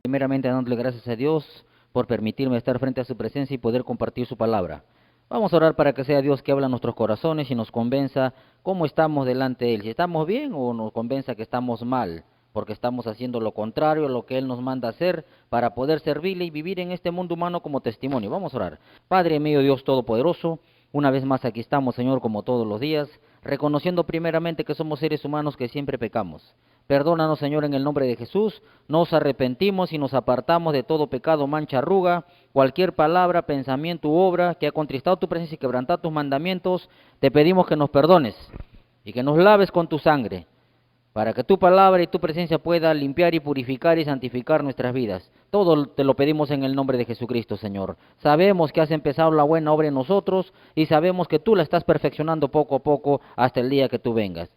Primeramente dándole gracias a Dios por permitirme estar frente a su presencia y poder compartir su palabra. Vamos a orar para que sea Dios que habla a nuestros corazones y nos convenza cómo estamos delante de Él, si estamos bien o nos convenza que estamos mal, porque estamos haciendo lo contrario a lo que Él nos manda hacer para poder servirle y vivir en este mundo humano como testimonio. Vamos a orar. Padre mío, Dios Todopoderoso, una vez más aquí estamos, Señor, como todos los días, reconociendo primeramente que somos seres humanos que siempre pecamos. Perdónanos, Señor, en el nombre de Jesús, nos arrepentimos y nos apartamos de todo pecado, mancha, arruga, cualquier palabra, pensamiento u obra que ha contristado tu presencia y quebrantado tus mandamientos. Te pedimos que nos perdones y que nos laves con tu sangre, para que tu palabra y tu presencia pueda limpiar y purificar y santificar nuestras vidas. Todo te lo pedimos en el nombre de Jesucristo, Señor. Sabemos que has empezado la buena obra en nosotros y sabemos que tú la estás perfeccionando poco a poco hasta el día que tú vengas.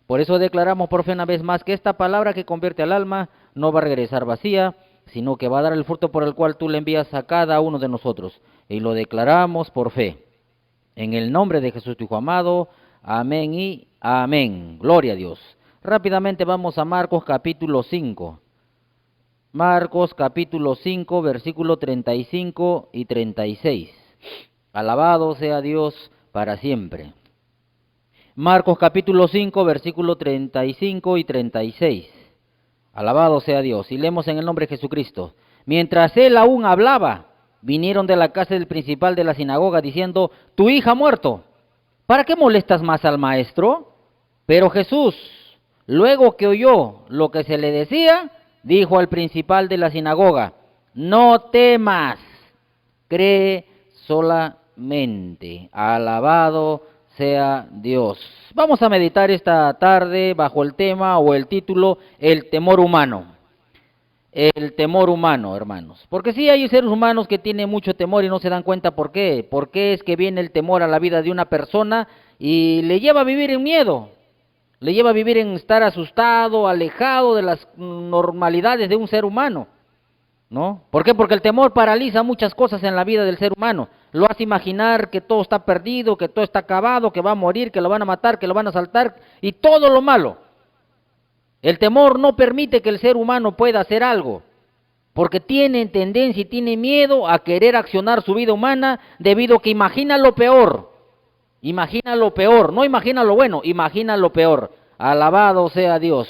Por eso declaramos por fe una vez más que esta palabra que convierte al alma no va a regresar vacía, sino que va a dar el fruto por el cual tú le envías a cada uno de nosotros. Y lo declaramos por fe. En el nombre de Jesús, tu Hijo amado. Amén y amén. Gloria a Dios. Rápidamente vamos a Marcos capítulo 5. Marcos capítulo 5, versículo 35 y 36. Alabado sea Dios para siempre. Marcos capítulo 5, versículo 35 y 36. Alabado sea Dios. Y leemos en el nombre de Jesucristo. Mientras él aún hablaba, vinieron de la casa del principal de la sinagoga diciendo: tu hija ha muerto. ¿Para qué molestas más al maestro? Pero Jesús, luego que oyó lo que se le decía, dijo al principal de la sinagoga: no temas, cree solamente. Alabado sea Dios. Vamos a meditar esta tarde bajo el tema o el título: el temor humano. El temor humano, hermanos. Porque sí hay seres humanos que tienen mucho temor y no se dan cuenta por qué. ¿Por qué es que viene el temor a la vida de una persona y le lleva a vivir en miedo? Le lleva a vivir en estar asustado, alejado de las normalidades de un ser humano, ¿no? ¿Por qué? Porque el temor paraliza muchas cosas en la vida del ser humano. Lo hace imaginar que todo está perdido, que todo está acabado, que va a morir, que lo van a matar, que lo van a asaltar y todo lo malo. El temor no permite que el ser humano pueda hacer algo, porque tiene tendencia y tiene miedo a querer accionar su vida humana debido a que imagina lo peor. Imagina lo peor, no imagina lo bueno, imagina lo peor. Alabado sea Dios.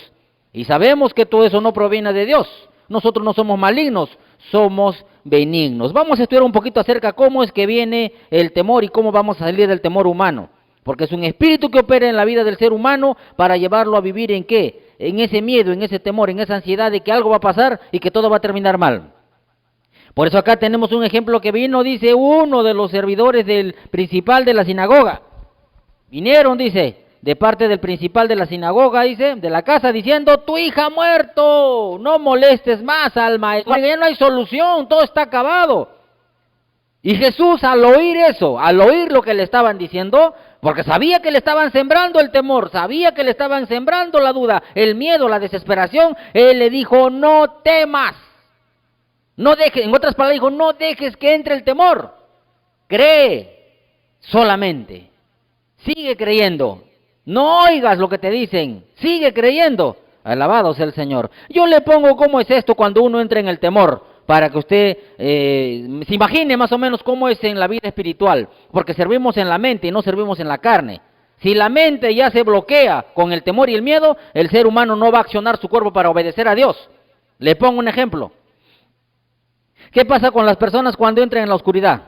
Y sabemos que todo eso no proviene de Dios. Nosotros no somos malignos, somos benignos. Vamos a estudiar un poquito acerca de cómo es que viene el temor y cómo vamos a salir del temor humano. Porque es un espíritu que opera en la vida del ser humano para llevarlo a vivir ¿en qué? En ese miedo, en ese temor, en esa ansiedad de que algo va a pasar y que todo va a terminar mal. Por eso acá tenemos un ejemplo que vino, dice, uno de los servidores del principal de la sinagoga. Vinieron, dice, de parte del principal de la sinagoga, dice, de la casa, diciendo: tu hija ha muerto, no molestes más al maestro, ya no hay solución, todo está acabado. Y Jesús, al oír eso, al oír lo que le estaban diciendo, porque sabía que le estaban sembrando el temor, sabía que le estaban sembrando la duda, el miedo, la desesperación, él le dijo: no temas. No dejes, en otras palabras dijo: no dejes que entre el temor, cree solamente, sigue creyendo, no oigas lo que te dicen, sigue creyendo. Alabado sea el Señor. Yo le pongo cómo es esto cuando uno entra en el temor, para que usted se imagine más o menos cómo es en la vida espiritual, porque servimos en la mente y no servimos en la carne. Si la mente ya se bloquea con el temor y el miedo, el ser humano no va a accionar su cuerpo para obedecer a Dios. Le pongo un ejemplo. ¿Qué pasa con las personas cuando entran en la oscuridad?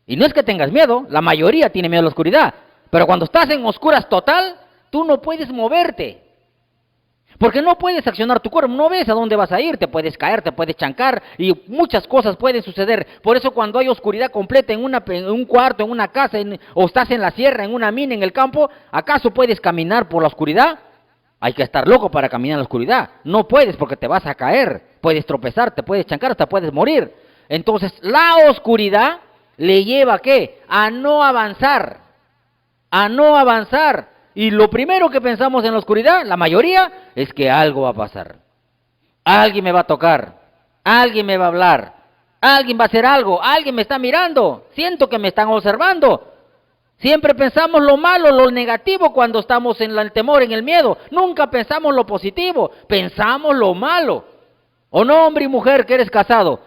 Y no es que tengas miedo, la mayoría tiene miedo a la oscuridad, pero cuando estás en oscuras total, tú no puedes moverte, porque no puedes accionar tu cuerpo, no ves a dónde vas a ir, te puedes caer, te puedes chancar y muchas cosas pueden suceder. Por eso cuando hay oscuridad completa en un cuarto, en una casa, o estás en la sierra, en una mina, en el campo, ¿acaso puedes caminar por la oscuridad? Hay que estar loco para caminar en la oscuridad. No puedes porque te vas a caer, puedes tropezar, te puedes chancar, hasta puedes morir. Entonces la oscuridad le lleva ¿a qué? A no avanzar, a no avanzar. Y lo primero que pensamos en la oscuridad, la mayoría, es que algo va a pasar. Alguien me va a tocar, alguien me va a hablar, alguien va a hacer algo, alguien me está mirando, siento que me están observando. Siempre pensamos lo malo, lo negativo cuando estamos en el temor, en el miedo. Nunca pensamos lo positivo, pensamos lo malo. O no, hombre y mujer que eres casado.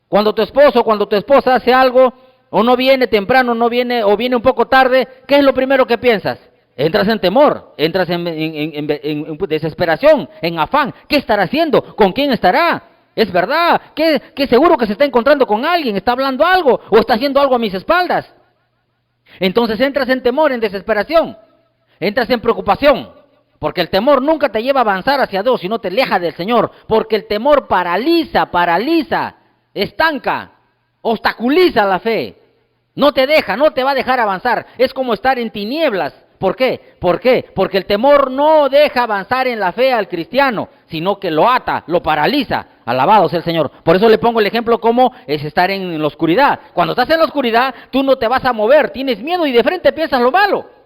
Cuando tu esposo o cuando tu esposa hace algo, o no viene temprano, no viene, o viene un poco tarde, ¿qué es lo primero que piensas? Entras en temor, entras en desesperación, en afán. ¿Qué estará haciendo? ¿Con quién estará? ¿Es verdad? ¿Qué seguro que se está encontrando con alguien? ¿Está hablando algo? ¿O está haciendo algo a mis espaldas? Entonces entras en temor, en desesperación. Entras en preocupación. Porque el temor nunca te lleva a avanzar hacia Dios, sino te aleja del Señor. Porque el temor paraliza, estanca, obstaculiza la fe. No te deja, no te va a dejar avanzar. Es como estar en tinieblas. ¿Por qué? ¿Por qué? Porque el temor no deja avanzar en la fe al cristiano, sino que lo ata, lo paraliza. Alabado sea el Señor. Por eso le pongo el ejemplo como es estar en la oscuridad. Cuando estás en la oscuridad, tú no te vas a mover, tienes miedo y de frente piensas lo malo.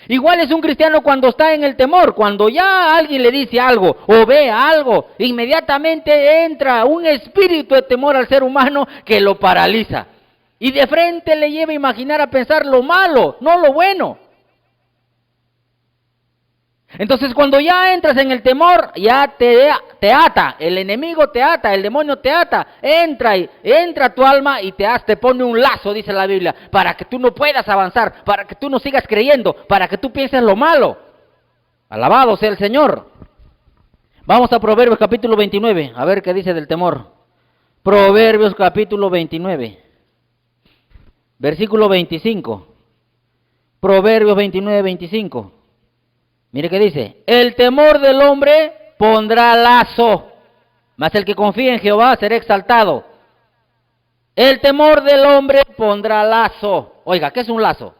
Igual es un cristiano cuando está en el temor, cuando ya alguien le dice algo o ve algo, inmediatamente entra un espíritu de temor al ser humano que lo paraliza. Y de frente le lleva a imaginar, a pensar lo malo, no lo bueno. Entonces cuando ya entras en el temor, ya te ata, el enemigo te ata, el demonio te ata, entra a tu alma y te pone un lazo, dice la Biblia, para que tú no puedas avanzar, para que tú no sigas creyendo, para que tú pienses lo malo. Alabado sea el Señor. Vamos a Proverbios capítulo 29, a ver qué dice del temor. Proverbios capítulo 29, versículo 25. Proverbios 29, 25. Mire qué dice, el temor del hombre pondrá lazo, mas el que confía en Jehová será exaltado. El temor del hombre pondrá lazo. Oiga, ¿qué es un lazo?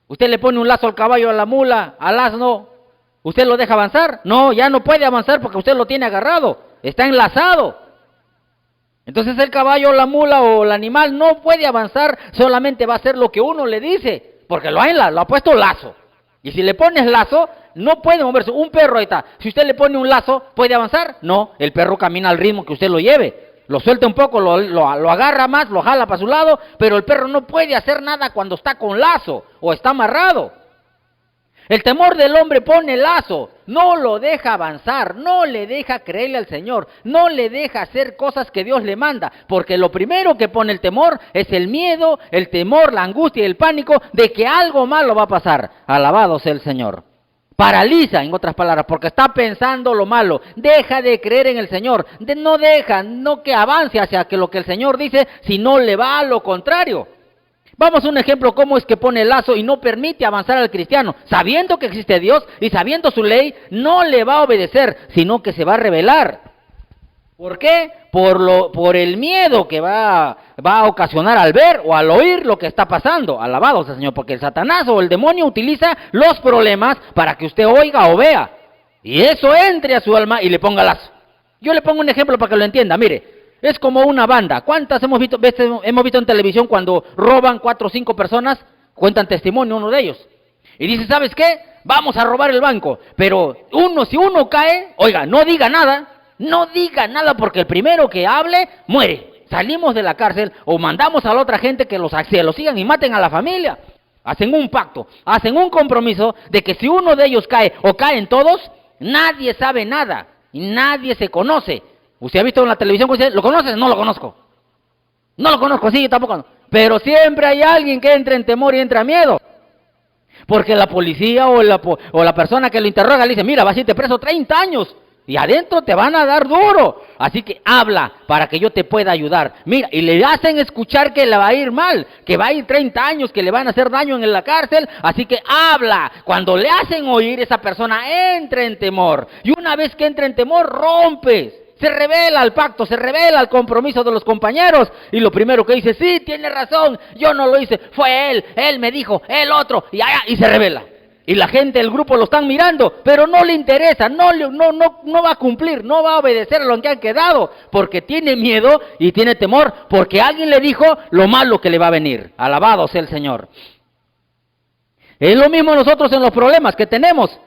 Usted le pone un lazo al caballo, a la mula, al asno, ¿usted lo deja avanzar? No, ya no puede avanzar porque usted lo tiene agarrado, está enlazado. Entonces el caballo, la mula o el animal no puede avanzar, solamente va a hacer lo que uno le dice, porque lo ha puesto lazo. Y si le pones lazo, no puede moverse. Un perro ahí está. Si usted le pone un lazo, ¿puede avanzar? No, el perro camina al ritmo que usted lo lleve. Lo suelta un poco, lo agarra más, lo jala para su lado, pero el perro no puede hacer nada cuando está con lazo o está amarrado. El temor del hombre pone lazo, no lo deja avanzar, no le deja creerle al Señor, no le deja hacer cosas que Dios le manda, porque lo primero que pone el temor es el miedo, el temor, la angustia y el pánico de que algo malo va a pasar. Alabado sea el Señor. Paraliza, en otras palabras, porque está pensando lo malo, deja de creer en el Señor, no que avance hacia lo que el Señor dice, sino le va a lo contrario. Vamos a un ejemplo cómo es que pone el lazo y no permite avanzar al cristiano, sabiendo que existe Dios y sabiendo su ley, no le va a obedecer, sino que se va a rebelar. ¿Por qué? Por el miedo que va a ocasionar al ver o al oír lo que está pasando. Alabado sea el Señor, porque el Satanás o el demonio utiliza los problemas para que usted oiga o vea, y eso entre a su alma y le ponga lazo. Yo le pongo un ejemplo para que lo entienda, mire. Es como una banda. ¿Cuántas hemos visto en televisión cuando roban 4 o 5 personas? Cuentan testimonio uno de ellos. Y dice, ¿sabes qué? Vamos a robar el banco. Pero si uno cae, oiga, no diga nada porque el primero que hable, muere. Salimos de la cárcel o mandamos a la otra gente que los sigan y maten a la familia. Hacen un pacto, hacen un compromiso de que si uno de ellos cae o caen todos, nadie sabe nada y nadie se conoce. ¿Usted ha visto en la televisión? ¿Lo conoces? No lo conozco. No lo conozco, sí, yo tampoco. Pero siempre hay alguien que entra en temor y entra a miedo. Porque la policía o la persona que lo interroga le dice, mira, vas a irte preso 30 años. Y adentro te van a dar duro. Así que habla para que yo te pueda ayudar. Mira, y le hacen escuchar que le va a ir mal, que va a ir 30 años, que le van a hacer daño en la cárcel. Así que habla. Cuando le hacen oír, esa persona entra en temor. Y una vez que entra en temor, rompes. Se revela al pacto, se revela al compromiso de los compañeros. Y lo primero que dice, sí, tiene razón, yo no lo hice, fue él me dijo, el otro, y se revela. Y la gente, el grupo lo están mirando, pero no le interesa, no va a cumplir, no va a obedecer a lo que han quedado, porque tiene miedo y tiene temor, porque alguien le dijo lo malo que le va a venir. Alabado sea el Señor. Es lo mismo nosotros en los problemas que tenemos.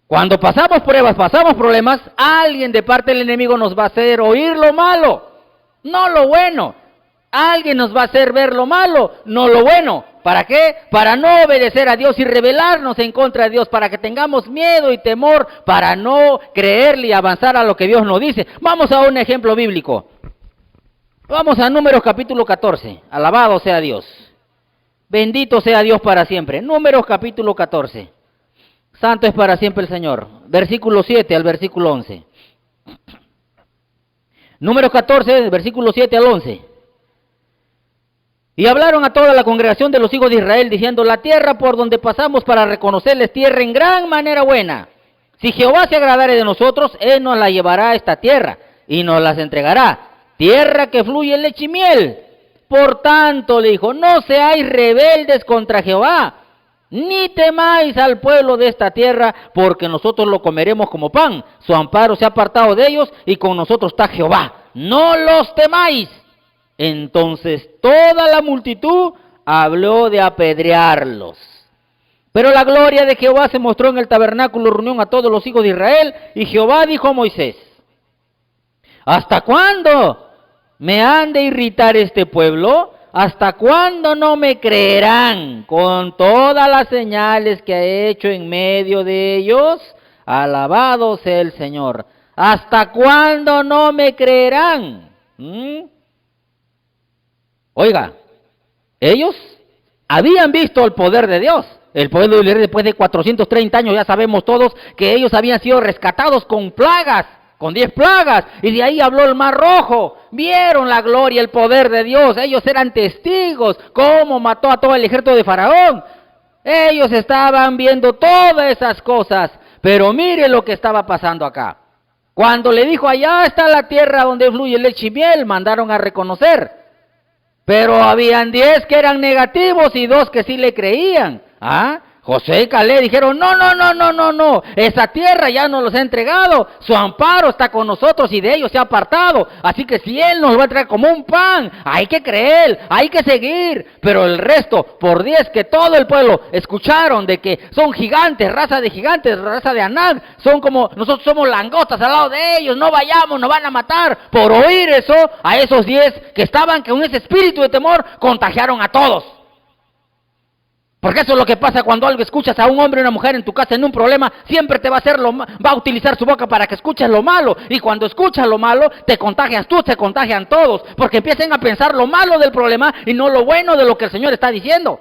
Cuando pasamos pruebas, pasamos problemas, alguien de parte del enemigo nos va a hacer oír lo malo, no lo bueno. Alguien nos va a hacer ver lo malo, no lo bueno. ¿Para qué? Para no obedecer a Dios y rebelarnos en contra de Dios, para que tengamos miedo y temor, para no creerle y avanzar a lo que Dios nos dice. Vamos a un ejemplo bíblico. Vamos a Números capítulo 14. Alabado sea Dios. Bendito sea Dios para siempre. Números capítulo 14. Santo es para siempre el Señor. Versículo 7 al versículo 11. Números 14, versículo 7 al 11. Y hablaron a toda la congregación de los hijos de Israel, diciendo: la tierra por donde pasamos para reconocerles tierra en gran manera buena. Si Jehová se agradare de nosotros, Él nos la llevará a esta tierra, y nos las entregará. Tierra que fluye leche y miel. Por tanto, le dijo, no seáis rebeldes contra Jehová, ni temáis al pueblo de esta tierra, porque nosotros lo comeremos como pan. Su amparo se ha apartado de ellos, y con nosotros está Jehová. No los temáis. Entonces toda la multitud habló de apedrearlos. Pero la gloria de Jehová se mostró en el tabernáculo, reunión a todos los hijos de Israel, y Jehová dijo a Moisés: ¿hasta cuándo me han de irritar este pueblo? ¿Hasta cuándo no me creerán con todas las señales que he hecho en medio de ellos? Alabado sea el Señor. ¿Hasta cuándo no me creerán? Oiga, ellos habían visto el poder de Dios. El pueblo de Israel, después de 430 años, ya sabemos todos que ellos habían sido rescatados con plagas, con 10 plagas, y de ahí habló el Mar Rojo. Vieron la gloria, el poder de Dios. Ellos eran testigos, cómo mató a todo el ejército de Faraón. Ellos estaban viendo todas esas cosas, pero mire lo que estaba pasando acá. Cuando le dijo, allá está la tierra donde fluye leche y miel, mandaron a reconocer. Pero habían 10 que eran negativos y 2 que sí le creían. Josué y Caleb dijeron, no, esa tierra ya nos los ha entregado, su amparo está con nosotros y de ellos se ha apartado, así que si Él nos va a entregar como un pan, hay que creer, hay que seguir. Pero el resto, por 10 que todo el pueblo escucharon de que son gigantes, raza de Anak, son como, nosotros somos langostas al lado de ellos, no vayamos, nos van a matar. Por oír eso, a esos 10 que estaban con ese espíritu de temor, contagiaron a todos. Porque eso es lo que pasa cuando algo escuchas a un hombre o una mujer en tu casa en un problema, siempre te va a hacer va a utilizar su boca para que escuches lo malo, y cuando escuchas lo malo, te contagias tú, se contagian todos, porque empiezan a pensar lo malo del problema y no lo bueno de lo que el Señor está diciendo.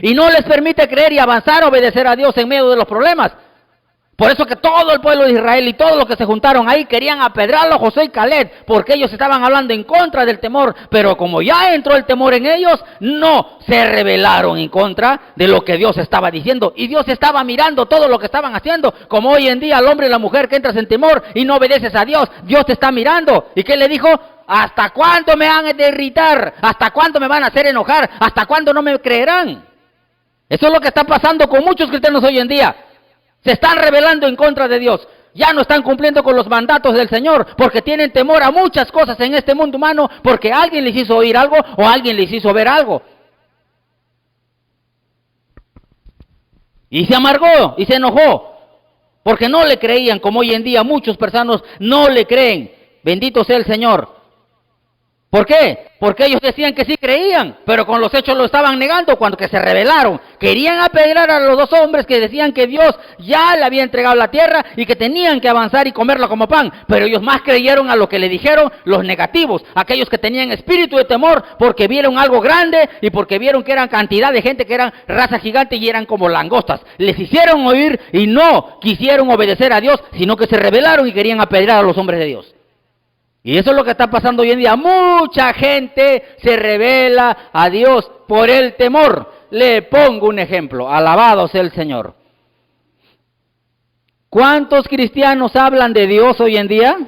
Y no les permite creer y avanzar, obedecer a Dios en medio de los problemas. Por eso que todo el pueblo de Israel y todos los que se juntaron ahí querían apedrearlo a Josué y Caleb, porque ellos estaban hablando en contra del temor, pero como ya entró el temor en ellos, no se rebelaron en contra de lo que Dios estaba diciendo, y Dios estaba mirando todo lo que estaban haciendo, como hoy en día el hombre y la mujer que entras en temor y no obedeces a Dios, Dios te está mirando. ¿Y qué le dijo? ¿Hasta cuándo me van a irritar? ¿Hasta cuándo me van a hacer enojar? ¿Hasta cuándo no me creerán? Eso es lo que está pasando con muchos cristianos hoy en día. Se están rebelando en contra de Dios. Ya no están cumpliendo con los mandatos del Señor, porque tienen temor a muchas cosas en este mundo humano, porque alguien les hizo oír algo o alguien les hizo ver algo. Y se amargó y se enojó, porque no le creían, como hoy en día muchos personas no le creen. Bendito sea el Señor. ¿Por qué? Porque ellos decían que sí creían, pero con los hechos lo estaban negando cuando que se rebelaron. Querían apedrear a los 2 hombres que decían que Dios ya le había entregado la tierra y que tenían que avanzar y comerla como pan. Pero ellos más creyeron a lo que le dijeron los negativos, aquellos que tenían espíritu de temor porque vieron algo grande y porque vieron que eran cantidad de gente que eran raza gigante y eran como langostas. Les hicieron oír y no quisieron obedecer a Dios, sino que se rebelaron y querían apedrear a los hombres de Dios. Y eso es lo que está pasando hoy en día. Mucha gente se revela a Dios por el temor. Le pongo un ejemplo. Alabado sea el Señor. ¿Cuántos cristianos hablan de Dios hoy en día,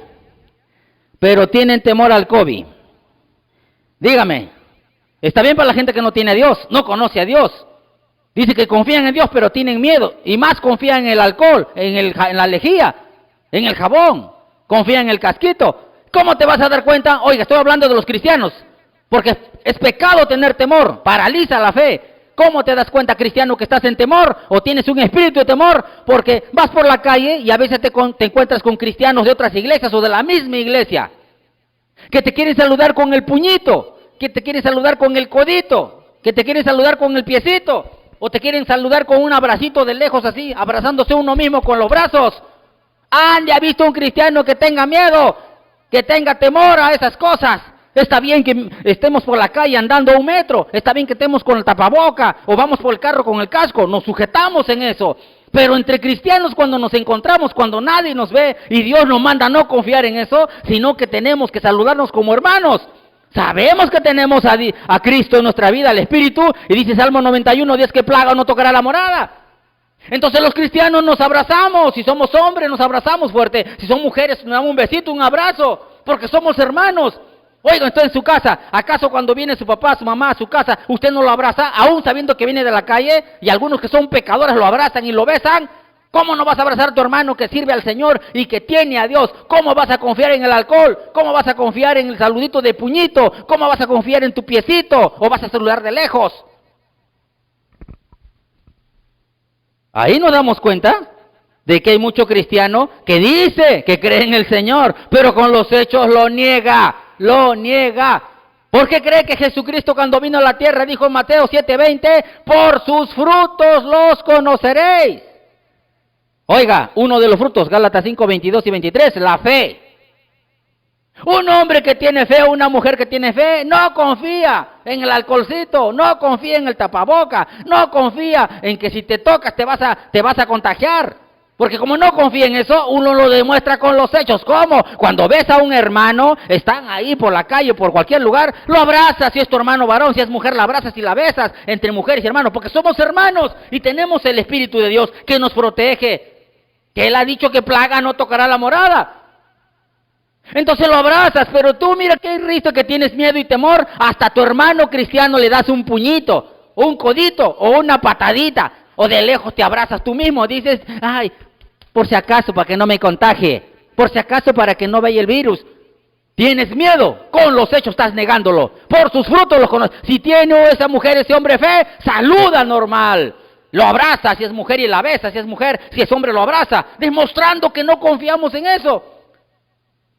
pero tienen temor al COVID? Dígame, ¿está bien para la gente que no tiene a Dios, no conoce a Dios? Dice que confían en Dios, pero tienen miedo. Y más confían en el alcohol, en la lejía, en el jabón. Confían en el casquito. ¿Cómo te vas a dar cuenta? Oiga, estoy hablando de los cristianos, porque es pecado tener temor, paraliza la fe. ¿Cómo te das cuenta, cristiano, que estás en temor o tienes un espíritu de temor? Porque vas por la calle y a veces te encuentras con cristianos de otras iglesias o de la misma iglesia, que te quieren saludar con el puñito, que te quieren saludar con el codito, que te quieren saludar con el piecito, o te quieren saludar con un abracito de lejos así, abrazándose uno mismo con los brazos. ¿Han ya visto un cristiano que tenga miedo, que tenga temor a esas cosas? Está bien que estemos por la calle andando a 1 metro, está bien que estemos con el tapaboca, o vamos por el carro con el casco, nos sujetamos en eso. Pero entre cristianos, cuando nos encontramos, cuando nadie nos ve, y Dios nos manda a no confiar en eso, sino que tenemos que saludarnos como hermanos. Sabemos que tenemos a Cristo en nuestra vida, al Espíritu, y dice Salmo 91, 10, que plaga no tocará la morada. Entonces los cristianos nos abrazamos, si somos hombres nos abrazamos fuerte, si son mujeres nos damos un besito, un abrazo, porque somos hermanos. Oiga, está en su casa, ¿acaso cuando viene su papá, su mamá a su casa, usted no lo abraza, aún sabiendo que viene de la calle, y algunos que son pecadores lo abrazan y lo besan? ¿Cómo no vas a abrazar a tu hermano que sirve al Señor y que tiene a Dios? ¿Cómo vas a confiar en el alcohol? ¿Cómo vas a confiar en el saludito de puñito? ¿Cómo vas a confiar en tu piecito? ¿O vas a saludar de lejos? Ahí nos damos cuenta de que hay mucho cristiano que dice que cree en el Señor, pero con los hechos lo niega. Lo niega. ¿Por qué cree que Jesucristo cuando vino a la tierra dijo en Mateo 7:20, por sus frutos los conoceréis? Oiga, uno de los frutos, Gálatas 5:22 y 23, la fe. Un hombre que tiene fe o una mujer que tiene fe no confía en el alcoholcito, no confía en el tapaboca, no confía en que si te tocas te vas a contagiar. Porque como no confía en eso, uno lo demuestra con los hechos. ¿Cómo? Cuando ves a un hermano, están ahí por la calle, por cualquier lugar, lo abrazas, si es tu hermano varón, si es mujer la abrazas y la besas, entre mujeres y hermanos, porque somos hermanos y tenemos el Espíritu de Dios que nos protege, que Él ha dicho que plaga no tocará la morada. Entonces lo abrazas, pero tú mira qué risto que tienes miedo y temor, hasta a tu hermano cristiano le das un puñito, un codito o una patadita, o de lejos te abrazas tú mismo, dices, ay, por si acaso para que no me contagie, por si acaso para que no vaya el virus. ¿Tienes miedo? Con los hechos estás negándolo, por sus frutos los conoces. Si tiene esa mujer, ese hombre fe, saluda normal. Lo abraza si es mujer y la besa, si es mujer, si es hombre lo abraza, demostrando que no confiamos en eso.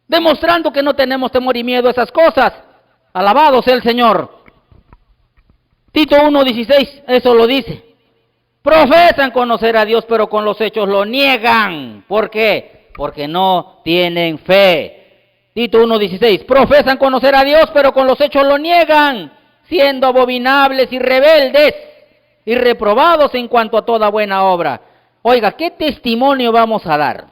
Demostrando que no tenemos temor y miedo a esas cosas. Alabado sea el Señor. Tito 1:16, eso lo dice. Profesan conocer a Dios, pero con los hechos lo niegan. ¿Por qué? Porque no tienen fe. Tito 1:16, profesan conocer a Dios, pero con los hechos lo niegan, siendo abominables y rebeldes y reprobados en cuanto a toda buena obra. Oiga, ¿qué testimonio vamos a dar?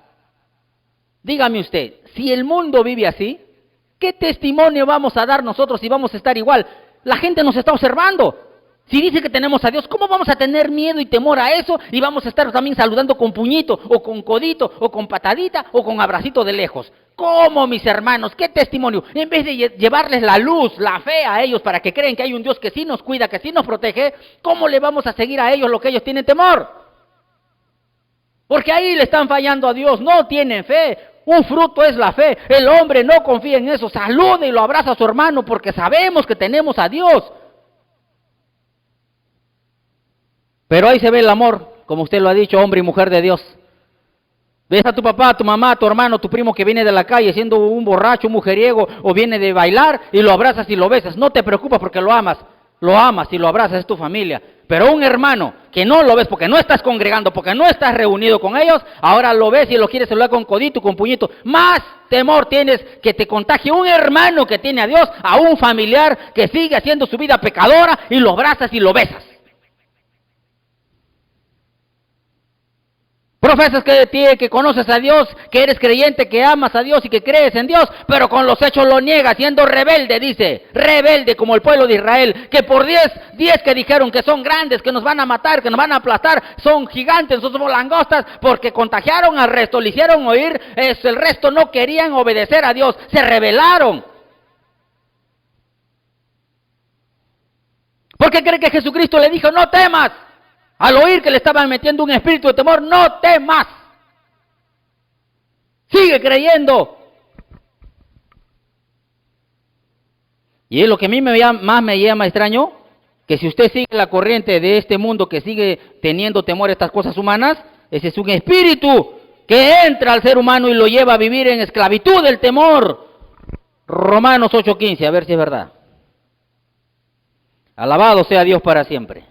Dígame usted, si el mundo vive así, ¿qué testimonio vamos a dar nosotros si vamos a estar igual? La gente nos está observando. Si dice que tenemos a Dios, ¿cómo vamos a tener miedo y temor a eso? Y vamos a estar también saludando con puñito, o con codito, o con patadita, o con abracito de lejos. ¿Cómo, mis hermanos? ¿Qué testimonio? En vez de llevarles la luz, la fe a ellos para que creen que hay un Dios que sí nos cuida, que sí nos protege, ¿cómo le vamos a seguir a ellos lo que ellos tienen temor? Porque ahí le están fallando a Dios, no tienen fe. Un fruto es la fe. El hombre no confía en eso, saluda y lo abraza a su hermano porque sabemos que tenemos a Dios. Pero ahí se ve el amor, como usted lo ha dicho, hombre y mujer de Dios. Ves a tu papá, a tu mamá, a tu hermano, a tu primo que viene de la calle siendo un borracho, un mujeriego, o viene de bailar y lo abrazas y lo besas. No te preocupas porque lo amas y lo abrazas, es tu familia. Pero un hermano que no lo ves porque no estás congregando, porque no estás reunido con ellos, ahora lo ves y lo quieres saludar con codito, con puñito. Más temor tienes que te contagie un hermano que tiene a Dios, a un familiar que sigue haciendo su vida pecadora y lo abrazas y lo besas. Profesas que conoces a Dios, que eres creyente, que amas a Dios y que crees en Dios, pero con los hechos lo niegas, siendo rebelde, dice, rebelde como el pueblo de Israel, que por 10 que dijeron que son grandes, que nos van a matar, que nos van a aplastar, son gigantes, nosotros somos langostas, porque contagiaron al resto, le hicieron oír, el resto no querían obedecer a Dios, se rebelaron. ¿Por qué cree que Jesucristo le dijo, no temas? Al oír que le estaban metiendo un espíritu de temor, no temas. Sigue creyendo. Y es lo que a mí más me llama extraño, que si usted sigue la corriente de este mundo que sigue teniendo temor a estas cosas humanas, ese es un espíritu que entra al ser humano y lo lleva a vivir en esclavitud del temor. Romanos 8:15, a ver si es verdad. Alabado sea Dios para siempre.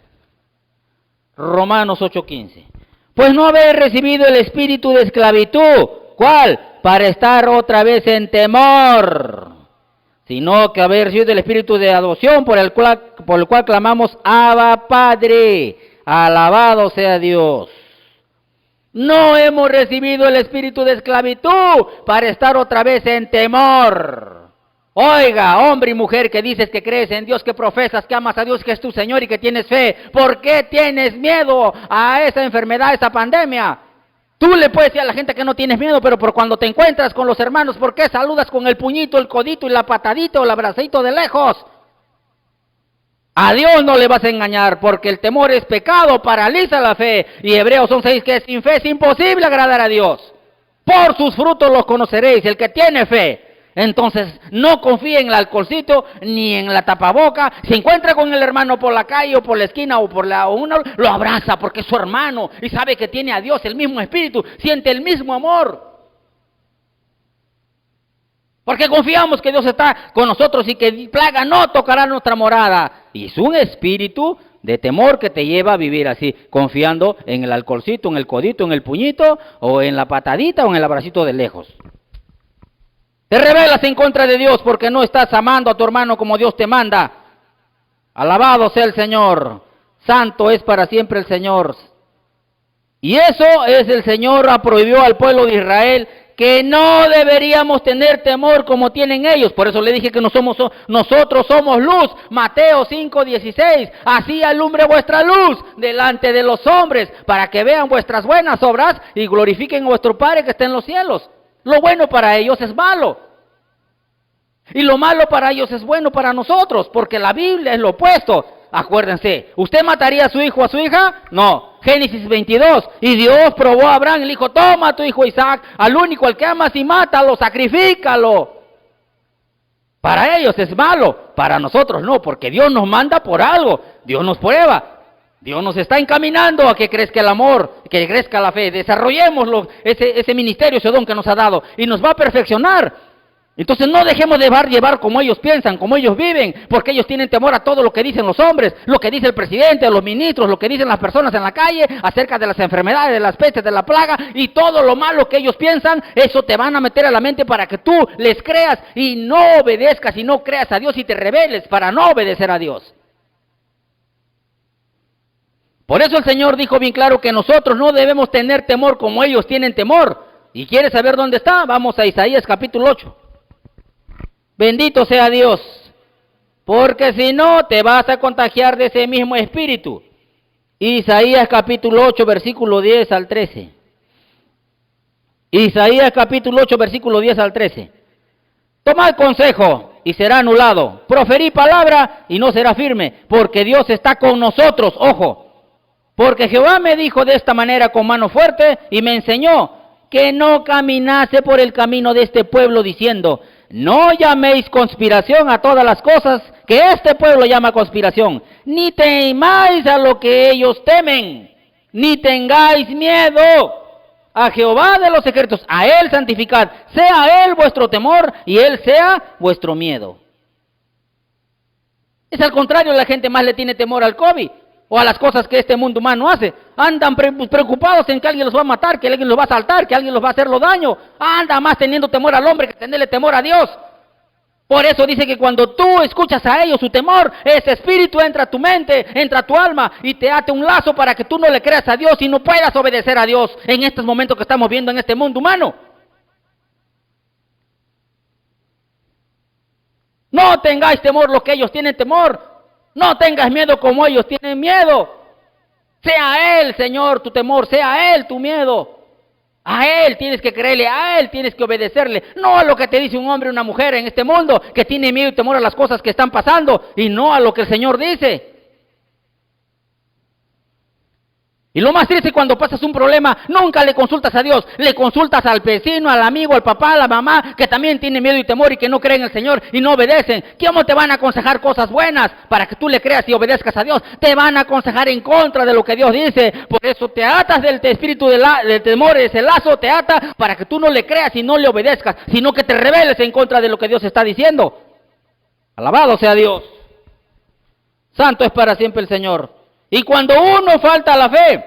Romanos 8:15. Pues no habéis recibido el espíritu de esclavitud. ¿Cuál? Para estar otra vez en temor. Sino que habéis recibido el espíritu de adopción por el cual clamamos Abba Padre. Alabado sea Dios. No hemos recibido el espíritu de esclavitud para estar otra vez en temor. Oiga, hombre y mujer que dices que crees en Dios, que profesas, que amas a Dios, que es tu Señor y que tienes fe, ¿por qué tienes miedo a esa enfermedad, a esa pandemia? Tú le puedes decir a la gente que no tienes miedo, pero por cuando te encuentras con los hermanos, ¿por qué saludas con el puñito, el codito y la patadita o el abracito de lejos? A Dios no le vas a engañar, porque el temor es pecado, paraliza la fe. Y Hebreos 11:6 que sin fe es imposible agradar a Dios. Por sus frutos los conoceréis, el que tiene fe. Entonces, no confíe en el alcoholcito, ni en la tapaboca. Se encuentra con el hermano por la calle, o por la esquina, lo abraza, porque es su hermano, y sabe que tiene a Dios, el mismo espíritu, siente el mismo amor. Porque confiamos que Dios está con nosotros y que plaga no tocará nuestra morada. Y es un espíritu de temor que te lleva a vivir así, confiando en el alcoholcito, en el codito, en el puñito, o en la patadita, o en el abracito de lejos. Te rebelas en contra de Dios porque no estás amando a tu hermano como Dios te manda. Alabado sea el Señor. Santo es para siempre el Señor. Y eso es el Señor prohibió al pueblo de Israel que no deberíamos tener temor como tienen ellos. Por eso le dije que nosotros somos luz. Mateo 5:16. Así alumbre vuestra luz delante de los hombres, para que vean vuestras buenas obras y glorifiquen a vuestro Padre que está en los cielos. Lo bueno para ellos es malo, y lo malo para ellos es bueno para nosotros, porque la Biblia es lo opuesto. Acuérdense, ¿usted mataría a su hijo o a su hija? No. Génesis 22, y Dios probó a Abraham y le dijo, toma a tu hijo Isaac, al único al que amas, y mátalo, sacrifícalo. Para ellos es malo, para nosotros no, porque Dios nos manda por algo, Dios nos prueba. Dios nos está encaminando a que crezca el amor, que crezca la fe. Desarrollemos ese ministerio, ese don que nos ha dado, y nos va a perfeccionar. Entonces no dejemos de llevar como ellos piensan, como ellos viven, porque ellos tienen temor a todo lo que dicen los hombres, lo que dice el presidente, los ministros, lo que dicen las personas en la calle, acerca de las enfermedades, de las pestes, de la plaga, y todo lo malo que ellos piensan, eso te van a meter a la mente para que tú les creas y no obedezcas y no creas a Dios y te rebeles para no obedecer a Dios. Por eso el Señor dijo bien claro que nosotros no debemos tener temor como ellos tienen temor. ¿Y quieres saber dónde está? Vamos a Isaías capítulo 8. Bendito sea Dios, porque si no te vas a contagiar de ese mismo espíritu. Isaías capítulo 8, versículo 10 al 13. Isaías capítulo 8, versículo 10 al 13. Tomad consejo y será anulado. Proferí palabra y no será firme, porque Dios está con nosotros. Ojo. Porque Jehová me dijo de esta manera con mano fuerte y me enseñó que no caminase por el camino de este pueblo diciendo, no llaméis conspiración a todas las cosas que este pueblo llama conspiración, ni temáis a lo que ellos temen, ni tengáis miedo a Jehová de los ejércitos, a Él santificad, sea Él vuestro temor y Él sea vuestro miedo. Es al contrario, la gente más le tiene temor al COVID o a las cosas que este mundo humano hace. Andan preocupados en que alguien los va a matar, que alguien los va a asaltar, que alguien los va a hacerlo daño. Anda más teniendo temor al hombre que tenerle temor a Dios. Por eso dice que cuando tú escuchas a ellos su temor, ese espíritu entra a tu mente, entra a tu alma y te ate un lazo para que tú no le creas a Dios y no puedas obedecer a Dios en estos momentos que estamos viendo en este mundo humano. No tengáis temor lo que ellos tienen temor. No tengas miedo como ellos tienen miedo. Sea Él, Señor, tu temor, sea Él tu miedo. A Él tienes que creerle, a Él tienes que obedecerle. No a lo que te dice un hombre o una mujer en este mundo que tiene miedo y temor a las cosas que están pasando y no a lo que el Señor dice. Y lo más triste cuando pasas un problema, nunca le consultas a Dios, le consultas al vecino, al amigo, al papá, a la mamá, que también tiene miedo y temor y que no creen en el Señor y no obedecen. ¿Cómo te van a aconsejar cosas buenas para que tú le creas y obedezcas a Dios? Te van a aconsejar en contra de lo que Dios dice. Por eso te atas del espíritu del temor, ese lazo te ata para que tú no le creas y no le obedezcas, sino que te rebeles en contra de lo que Dios está diciendo. Alabado sea Dios. Santo es para siempre el Señor. Y cuando uno falta a la fe,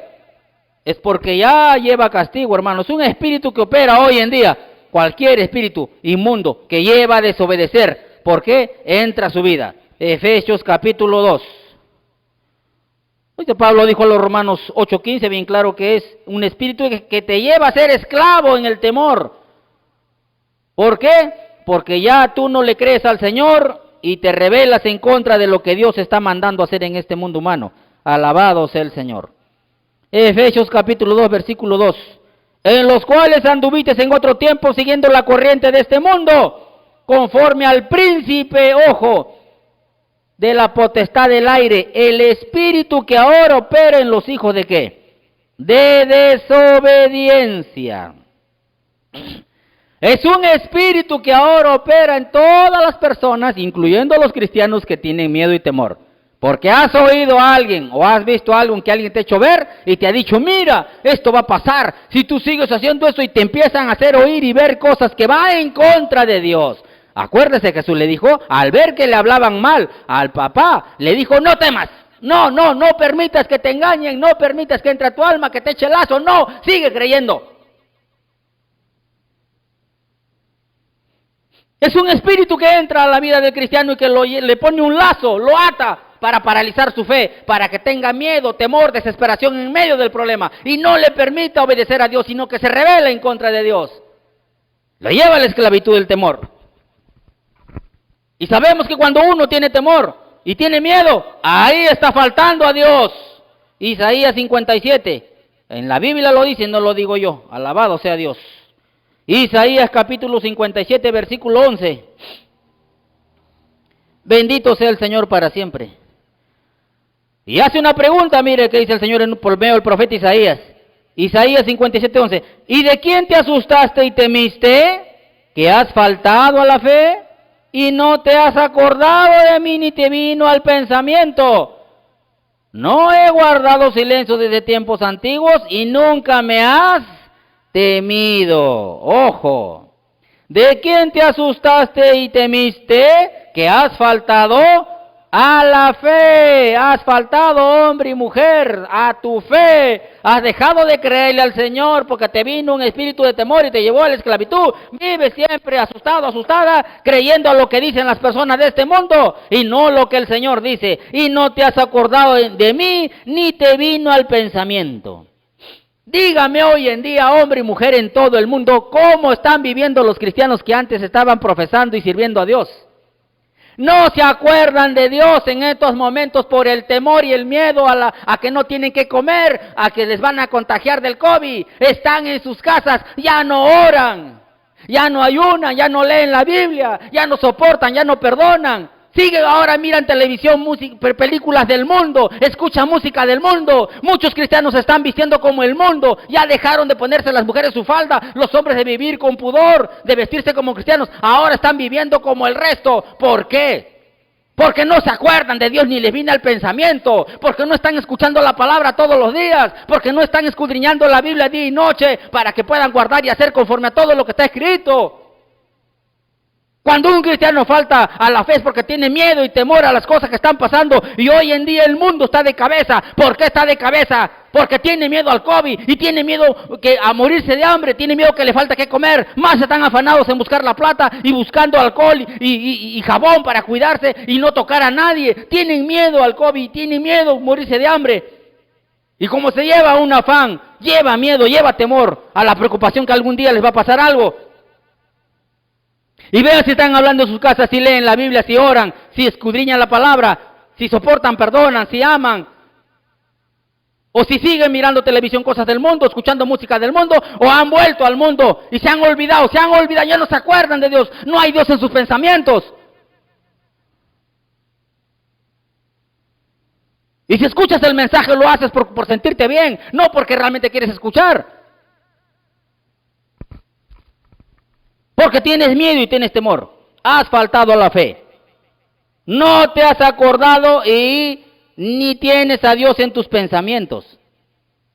es porque ya lleva castigo, hermanos. Un espíritu que opera hoy en día, cualquier espíritu inmundo que lleva a desobedecer, ¿por qué? Entra a su vida. Efesios capítulo 2. Oye, Pablo dijo a los Romanos 8:15 bien claro que es un espíritu que te lleva a ser esclavo en el temor. ¿Por qué? Porque ya tú no le crees al Señor y te rebelas en contra de lo que Dios está mandando hacer en este mundo humano. Alabado sea el Señor. Efesios capítulo 2, versículo 2. En los cuales anduviste en otro tiempo siguiendo la corriente de este mundo, conforme al príncipe, ojo, de la potestad del aire, el espíritu que ahora opera en los hijos de ¿qué? De desobediencia. Es un espíritu que ahora opera en todas las personas, incluyendo los cristianos que tienen miedo y temor. Porque has oído a alguien o has visto a alguien que alguien te ha hecho ver y te ha dicho, mira, esto va a pasar si tú sigues haciendo esto, y te empiezan a hacer oír y ver cosas que van en contra de Dios. Acuérdese, Jesús le dijo, al ver que le hablaban mal al papá, le dijo, no temas, no permitas que te engañen, no permitas que entre a tu alma, que te eche lazo, no, sigue creyendo. Es un espíritu que entra a la vida del cristiano y que le pone un lazo, lo ata para paralizar su fe, para que tenga miedo, temor, desesperación en medio del problema y no le permita obedecer a Dios, sino que se rebela en contra de Dios. Lo lleva a la esclavitud del temor. Y sabemos que cuando uno tiene temor y tiene miedo, ahí está faltando a Dios. Isaías 57, en la Biblia lo dice, no lo digo yo, alabado sea Dios. Isaías capítulo 57, versículo 11. Bendito sea el Señor para siempre. Y hace una pregunta, mire, que dice el Señor por medio del profeta Isaías. Isaías 57, 11. ¿Y de quién te asustaste y temiste? ¿Que has faltado a la fe? Y no te has acordado de mí ni te vino al pensamiento. No he guardado silencio desde tiempos antiguos y nunca me has temido. Ojo. ¿De quién te asustaste y temiste? ¿Que has faltado a la fe? Has faltado, hombre y mujer, a tu fe. Has dejado de creerle al Señor porque te vino un espíritu de temor y te llevó a la esclavitud. Vives siempre asustado, asustada, creyendo a lo que dicen las personas de este mundo y no lo que el Señor dice. Y no te has acordado de mí ni te vino al pensamiento. Dígame hoy en día, hombre y mujer en todo el mundo, ¿cómo están viviendo los cristianos que antes estaban profesando y sirviendo a Dios? No se acuerdan de Dios en estos momentos por el temor y el miedo a que no tienen que comer, a que les van a contagiar del COVID. Están en sus casas, ya no oran, ya no ayunan, ya no leen la Biblia, ya no soportan, ya no perdonan. Siguen ahora, miran televisión, películas del mundo, escuchan música del mundo. Muchos cristianos se están vistiendo como el mundo. Ya dejaron de ponerse las mujeres su falda, los hombres de vivir con pudor, de vestirse como cristianos. Ahora están viviendo como el resto. ¿Por qué? Porque no se acuerdan de Dios ni les viene al pensamiento. Porque no están escuchando la palabra todos los días. Porque no están escudriñando la Biblia día y noche para que puedan guardar y hacer conforme a todo lo que está escrito. Cuando un cristiano falta a la fe es porque tiene miedo y temor a las cosas que están pasando. Y hoy en día el mundo está de cabeza. ¿Por qué está de cabeza? Porque tiene miedo al COVID y tiene miedo a morirse de hambre. Tiene miedo que le falta que comer. Más están afanados en buscar la plata y buscando alcohol y jabón para cuidarse y no tocar a nadie. Tienen miedo al COVID, tienen miedo a morirse de hambre. Y como se lleva un afán, lleva miedo, lleva temor a la preocupación que algún día les va a pasar algo. Y vean si están hablando en sus casas, si leen la Biblia, si oran, si escudriñan la palabra, si soportan, perdonan, si aman. O si siguen mirando televisión, cosas del mundo, escuchando música del mundo, o han vuelto al mundo y se han olvidado, ya no se acuerdan de Dios. No hay Dios en sus pensamientos. Y si escuchas el mensaje lo haces por sentirte bien, no porque realmente quieres escuchar. Porque tienes miedo y tienes temor. Has faltado a la fe. No te has acordado y ni tienes a Dios en tus pensamientos.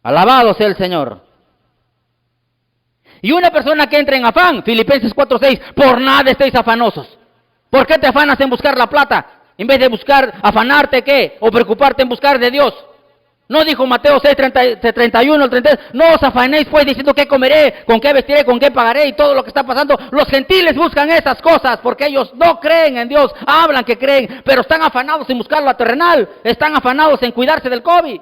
Alabado sea el Señor. Y una persona que entra en afán, Filipenses 4:6, por nada estéis afanosos. ¿Por qué te afanas en buscar la plata? En vez de buscar, afanarte, ¿qué? O preocuparte en buscar de Dios. No dijo Mateo 6, 31 al 32, no os afanéis pues diciendo qué comeré, con qué vestiré, con qué pagaré y todo lo que está pasando. Los gentiles buscan esas cosas porque ellos no creen en Dios, hablan que creen, pero están afanados en buscar lo terrenal, están afanados en cuidarse del COVID.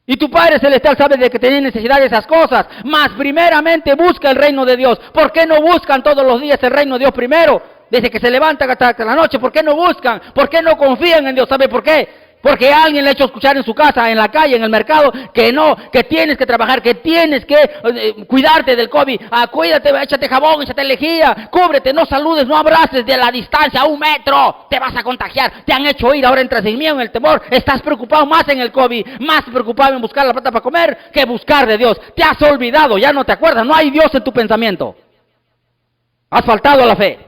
Y tu Padre Celestial sabe de que tienen necesidad de esas cosas, mas primeramente busca el reino de Dios. ¿Por qué no buscan todos los días el reino de Dios primero? Desde que se levantan hasta la noche, ¿por qué no buscan? ¿Por qué no confían en Dios? ¿Sabe por qué? Porque alguien le ha hecho escuchar en su casa, en la calle, en el mercado, que no, que tienes que trabajar, que tienes que cuidarte del COVID. Cuídate, échate jabón, échate lejía, cúbrete, no saludes, no abraces de la distancia a 1 metro. Te vas a contagiar, te han hecho oír, ahora entras en miedo, en el temor. Estás preocupado más en el COVID, más preocupado en buscar la plata para comer que buscar de Dios. Te has olvidado, ya no te acuerdas, no hay Dios en tu pensamiento. Has faltado a la fe.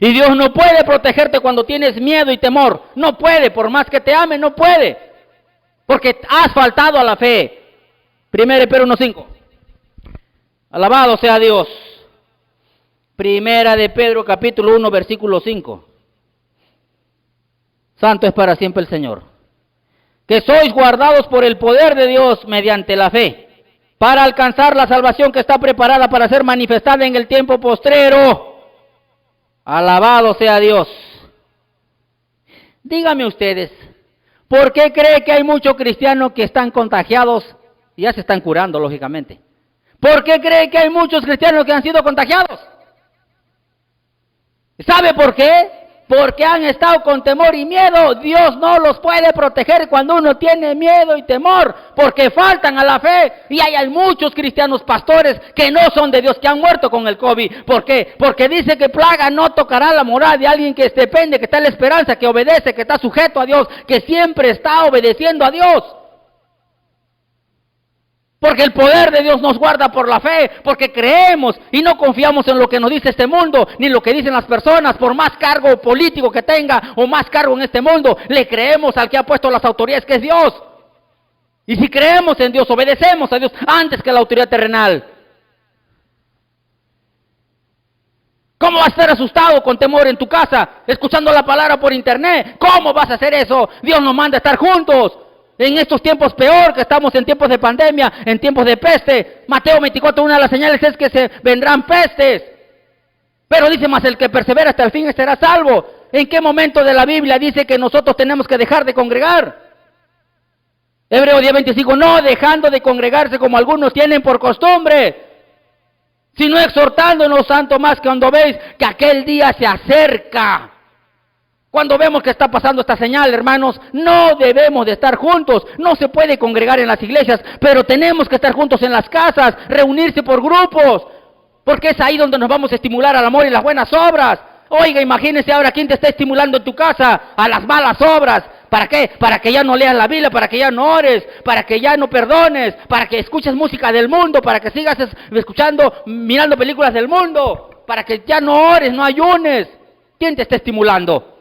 Y Dios no puede protegerte cuando tienes miedo y temor. No puede, por más que te ame, no puede. Porque has faltado a la fe. 1 Pedro 1:5. Alabado sea Dios. 1 Pedro capítulo 1, versículo 5. Santo es para siempre el Señor. Que sois guardados por el poder de Dios mediante la fe, para alcanzar la salvación que está preparada para ser manifestada en el tiempo postrero. Alabado sea Dios. Díganme ustedes, ¿por qué cree que hay muchos cristianos que están contagiados y ya se están curando, lógicamente? ¿Por qué cree que hay muchos cristianos que han sido contagiados? ¿Sabe por qué? Porque han estado con temor y miedo. Dios no los puede proteger cuando uno tiene miedo y temor, porque faltan a la fe. Y hay muchos cristianos pastores que no son de Dios, que han muerto con el COVID. ¿Por qué? Porque dice que plaga no tocará la moral de alguien que depende, que está en la esperanza, que obedece, que está sujeto a Dios, que siempre está obedeciendo a Dios. Porque el poder de Dios nos guarda por la fe, porque creemos y no confiamos en lo que nos dice este mundo, ni lo que dicen las personas, por más cargo político que tenga o más cargo en este mundo, le creemos al que ha puesto las autoridades, que es Dios. Y si creemos en Dios, obedecemos a Dios antes que la autoridad terrenal. ¿Cómo vas a estar asustado con temor en tu casa, escuchando la palabra por internet? ¿Cómo vas a hacer eso? Dios nos manda a estar juntos. En estos tiempos peor, que estamos en tiempos de pandemia, en tiempos de peste. Mateo 24, una de las señales es que se vendrán pestes. Pero dice, más el que persevera hasta el fin será salvo. ¿En qué momento de la Biblia dice que nosotros tenemos que dejar de congregar? Hebreos 10:25, no dejando de congregarse como algunos tienen por costumbre, sino exhortándonos tanto más que cuando veis que aquel día se acerca. Cuando vemos que está pasando esta señal, hermanos, no debemos de estar juntos. No se puede congregar en las iglesias, pero tenemos que estar juntos en las casas, reunirse por grupos, porque es ahí donde nos vamos a estimular al amor y las buenas obras. Oiga, imagínese ahora quién te está estimulando en tu casa a las malas obras. ¿Para qué? Para que ya no leas la Biblia, para que ya no ores, para que ya no perdones, para que escuches música del mundo, para que sigas escuchando, mirando películas del mundo, para que ya no ores, no ayunes. ¿Quién te está estimulando?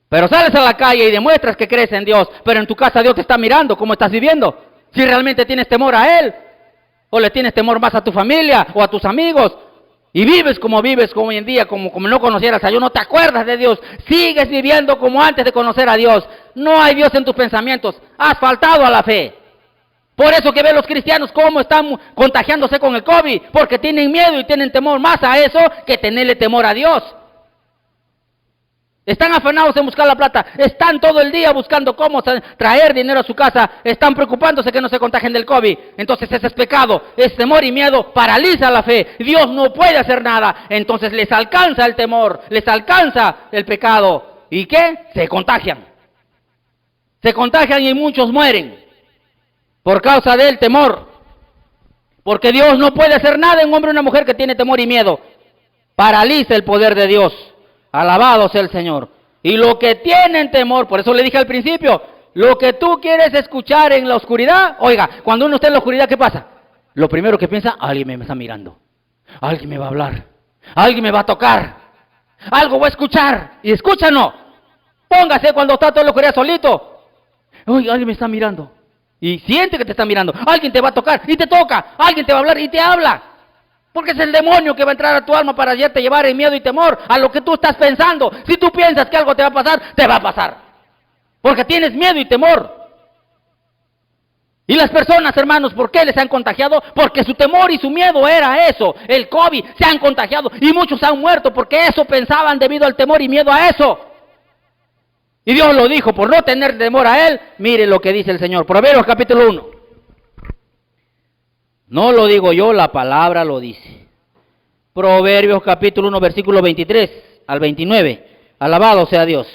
Pero sales a la calle y demuestras que crees en Dios, pero en tu casa Dios te está mirando cómo estás viviendo. Si realmente tienes temor a Él, o le tienes temor más a tu familia o a tus amigos, y vives como hoy en día, como no conocieras a Dios, no te acuerdas de Dios, sigues viviendo como antes de conocer a Dios. No hay Dios en tus pensamientos, has faltado a la fe. Por eso que ven los cristianos cómo están contagiándose con el COVID, porque tienen miedo y tienen temor más a eso que tenerle temor a Dios. Están afanados en buscar la plata, están todo el día buscando cómo traer dinero a su casa, están preocupándose que no se contagien del COVID. Entonces ese es pecado, es temor y miedo, paraliza la fe. Dios no puede hacer nada, entonces les alcanza el temor, les alcanza el pecado. ¿Y qué? Se contagian y muchos mueren por causa del temor. Porque Dios no puede hacer nada en un hombre o una mujer que tiene temor y miedo. Paraliza el poder de Dios. Alabado sea el Señor. Y lo que tienen temor, por eso le dije al principio, lo que tú quieres escuchar en la oscuridad, oiga, cuando uno está en la oscuridad, ¿qué pasa? Lo primero que piensa, alguien me está mirando, alguien me va a hablar, alguien me va a tocar, algo voy a escuchar, y escucha no, póngase cuando está todo en la oscuridad solito, oiga, alguien me está mirando, y siente que te está mirando, alguien te va a tocar, y te toca, alguien te va a hablar, y te habla. Porque es el demonio que va a entrar a tu alma para hacerte llevar en miedo y temor a lo que tú estás pensando. Si tú piensas que algo te va a pasar, te va a pasar. Porque tienes miedo y temor. Y las personas, hermanos, ¿por qué les han contagiado? Porque su temor y su miedo era eso, el COVID. Se han contagiado y muchos han muerto porque eso pensaban debido al temor y miedo a eso. Y Dios lo dijo, por no tener temor a Él. Mire lo que dice el Señor, Proverbios capítulo 1. No lo digo yo, la palabra lo dice. Proverbios capítulo 1, versículo 23 al 29. Alabado sea Dios.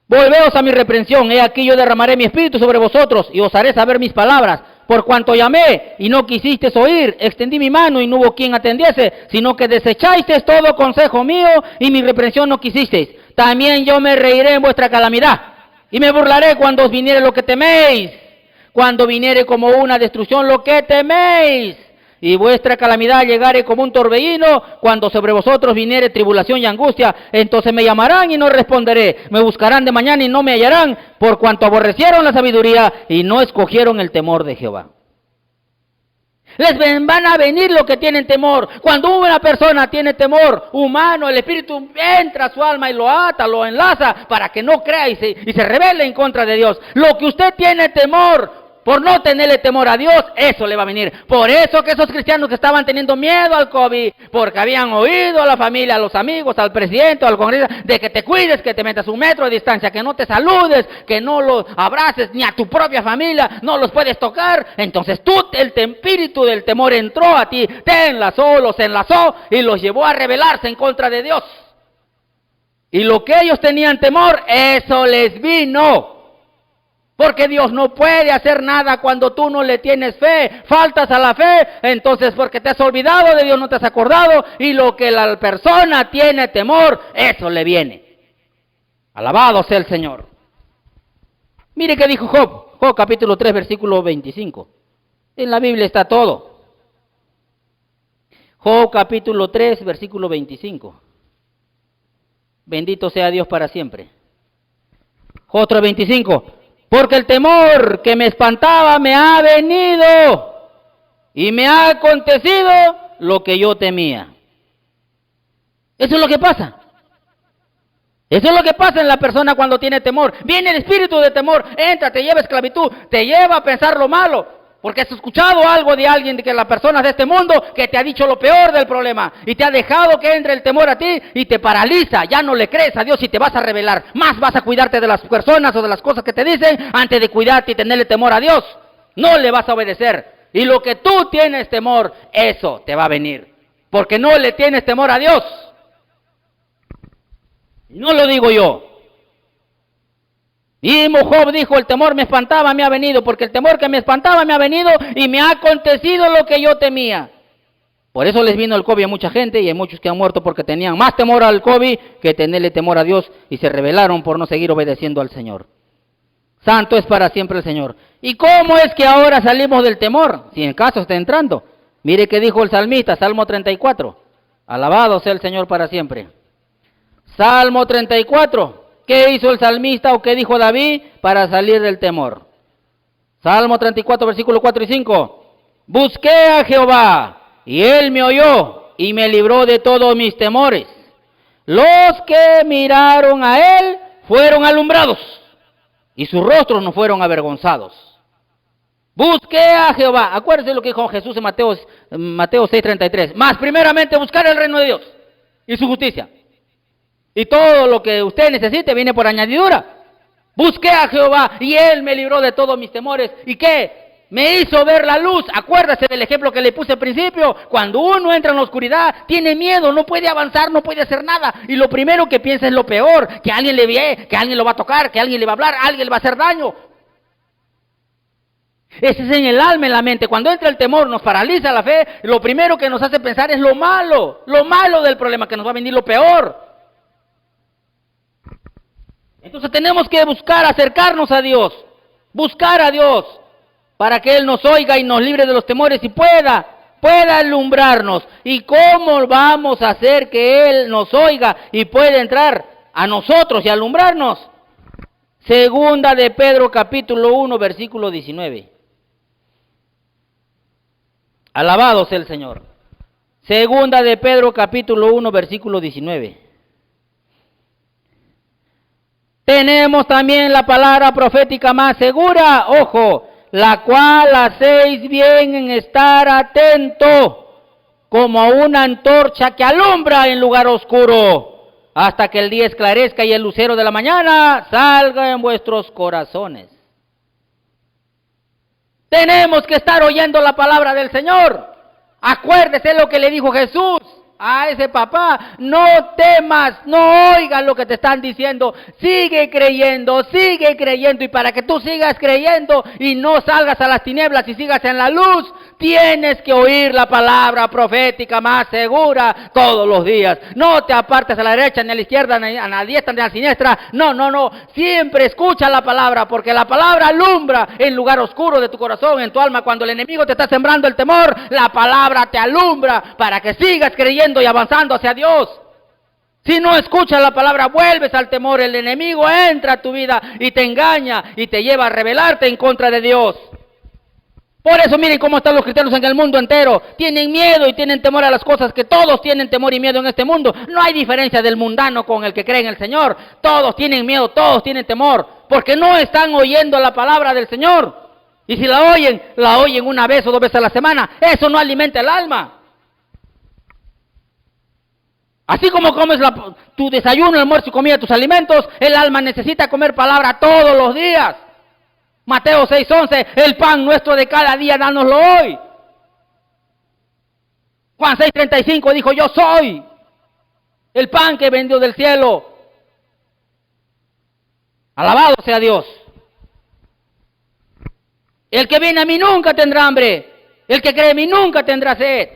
Volveos a mi reprensión, he aquí yo derramaré mi espíritu sobre vosotros y os haré saber mis palabras. Por cuanto llamé y no quisisteis oír, extendí mi mano y no hubo quien atendiese, sino que desechasteis todo consejo mío y mi reprensión no quisisteis. También yo me reiré en vuestra calamidad y me burlaré cuando os viniere lo que teméis, cuando viniere como una destrucción lo que teméis. Y vuestra calamidad llegare como un torbellino, cuando sobre vosotros viniere tribulación y angustia, entonces me llamarán y no responderé, me buscarán de mañana y no me hallarán, por cuanto aborrecieron la sabiduría y no escogieron el temor de Jehová. Les van a venir los que tienen temor. Cuando una persona tiene temor humano, el espíritu entra a su alma y lo ata, lo enlaza para que no crea y se rebele en contra de Dios. Lo que usted tiene temor, por no tenerle temor a Dios, eso le va a venir. Por eso que esos cristianos que estaban teniendo miedo al COVID, porque habían oído a la familia, a los amigos, al presidente, al congreso, de que te cuides, que te metas 1 metro de distancia, que no te saludes, que no los abraces, ni a tu propia familia, no los puedes tocar. Entonces el espíritu del temor entró a ti, te enlazó, los enlazó y los llevó a rebelarse en contra de Dios. Y lo que ellos tenían temor, eso les vino. Porque Dios no puede hacer nada cuando tú no le tienes fe, faltas a la fe, entonces porque te has olvidado de Dios, no te has acordado, y lo que la persona tiene temor, eso le viene. Alabado sea el Señor. Mire qué dijo Job, Job capítulo 3, versículo 25. En la Biblia está todo. Job capítulo 3, versículo 25. Bendito sea Dios para siempre. Job 3, 25. Porque el temor que me espantaba me ha venido y me ha acontecido lo que yo temía. Eso es lo que pasa. Eso es lo que pasa en la persona cuando tiene temor. Viene el espíritu de temor, entra, te lleva a esclavitud, te lleva a pensar lo malo. Porque has escuchado algo de alguien, de que las personas de este mundo, que te ha dicho lo peor del problema, y te ha dejado que entre el temor a ti, y te paraliza, ya no le crees a Dios y te vas a rebelar. Más vas a cuidarte de las personas o de las cosas que te dicen, antes de cuidarte y tenerle temor a Dios. No le vas a obedecer. Y lo que tú tienes temor, eso te va a venir. Porque no le tienes temor a Dios. No lo digo yo. Y Job dijo, el temor me espantaba, me ha venido, porque el temor que me espantaba me ha venido y me ha acontecido lo que yo temía. Por eso les vino el COVID a mucha gente y hay muchos que han muerto porque tenían más temor al COVID que tenerle temor a Dios y se rebelaron por no seguir obedeciendo al Señor. Santo es para siempre el Señor. ¿Y cómo es que ahora salimos del temor? Si en caso está entrando. Mire qué dijo el salmista, Salmo 34. Alabado sea el Señor para siempre. Salmo 34. ¿Qué hizo el salmista o qué dijo David para salir del temor? Salmo 34, versículo 4 y 5. Busqué a Jehová y Él me oyó y me libró de todos mis temores. Los que miraron a Él fueron alumbrados y sus rostros no fueron avergonzados. Busqué a Jehová. Acuérdense lo que dijo Jesús en Mateo 6:33. Más primeramente buscar el reino de Dios y su justicia. Y todo lo que usted necesite viene por añadidura. Busqué a Jehová y Él me libró de todos mis temores. ¿Y qué? Me hizo ver la luz. Acuérdese del ejemplo que le puse al principio. Cuando uno entra en la oscuridad, tiene miedo, no puede avanzar, no puede hacer nada. Y lo primero que piensa es lo peor. Que alguien le ve, que alguien lo va a tocar, que alguien le va a hablar, alguien le va a hacer daño. Ese es en el alma, en la mente. Cuando entra el temor, nos paraliza la fe. Lo primero que nos hace pensar es lo malo del problema, que nos va a venir lo peor. Entonces tenemos que buscar acercarnos a Dios, buscar a Dios, para que Él nos oiga y nos libre de los temores y pueda alumbrarnos. ¿Y cómo vamos a hacer que Él nos oiga y pueda entrar a nosotros y alumbrarnos? Segunda de Pedro capítulo 1, versículo 19. Alabado sea el Señor. Segunda de Pedro, capítulo 1, versículo 19. Tenemos también la palabra profética más segura, ojo, la cual hacéis bien en estar atento, como una antorcha que alumbra en lugar oscuro, hasta que el día esclarezca y el lucero de la mañana salga en vuestros corazones. Tenemos que estar oyendo la palabra del Señor. Acuérdese lo que le dijo Jesús a ese papá: no temas, no oigas lo que te están diciendo, sigue creyendo, y para que tú sigas creyendo y no salgas a las tinieblas y sigas en la luz, tienes que oír la palabra profética más segura todos los días. No te apartes a la derecha, ni a la izquierda, ni a la diestra, ni a la siniestra. No. Siempre escucha la palabra, porque la palabra alumbra en lugar oscuro de tu corazón, en tu alma. Cuando el enemigo te está sembrando el temor, la palabra te alumbra para que sigas creyendo y avanzando hacia Dios. Si no escuchas la palabra, vuelves al temor. El enemigo entra a tu vida y te engaña y te lleva a rebelarte en contra de Dios. Por eso miren cómo están los cristianos en el mundo entero. Tienen miedo y tienen temor a las cosas que todos tienen temor y miedo en este mundo. No hay diferencia del mundano con el que cree en el Señor. Todos tienen miedo, todos tienen temor, porque no están oyendo la palabra del Señor. Y si la oyen una vez o 2 veces a la semana. Eso no alimenta el alma. Así como comes tu desayuno, almuerzo y comida, tus alimentos, el alma necesita comer palabra todos los días. Mateo 6:11, el pan nuestro de cada día, dánoslo hoy. Juan 6:35 dijo: yo soy el pan que vendió del cielo. Alabado sea Dios. El que viene a mí nunca tendrá hambre. El que cree en mí nunca tendrá sed.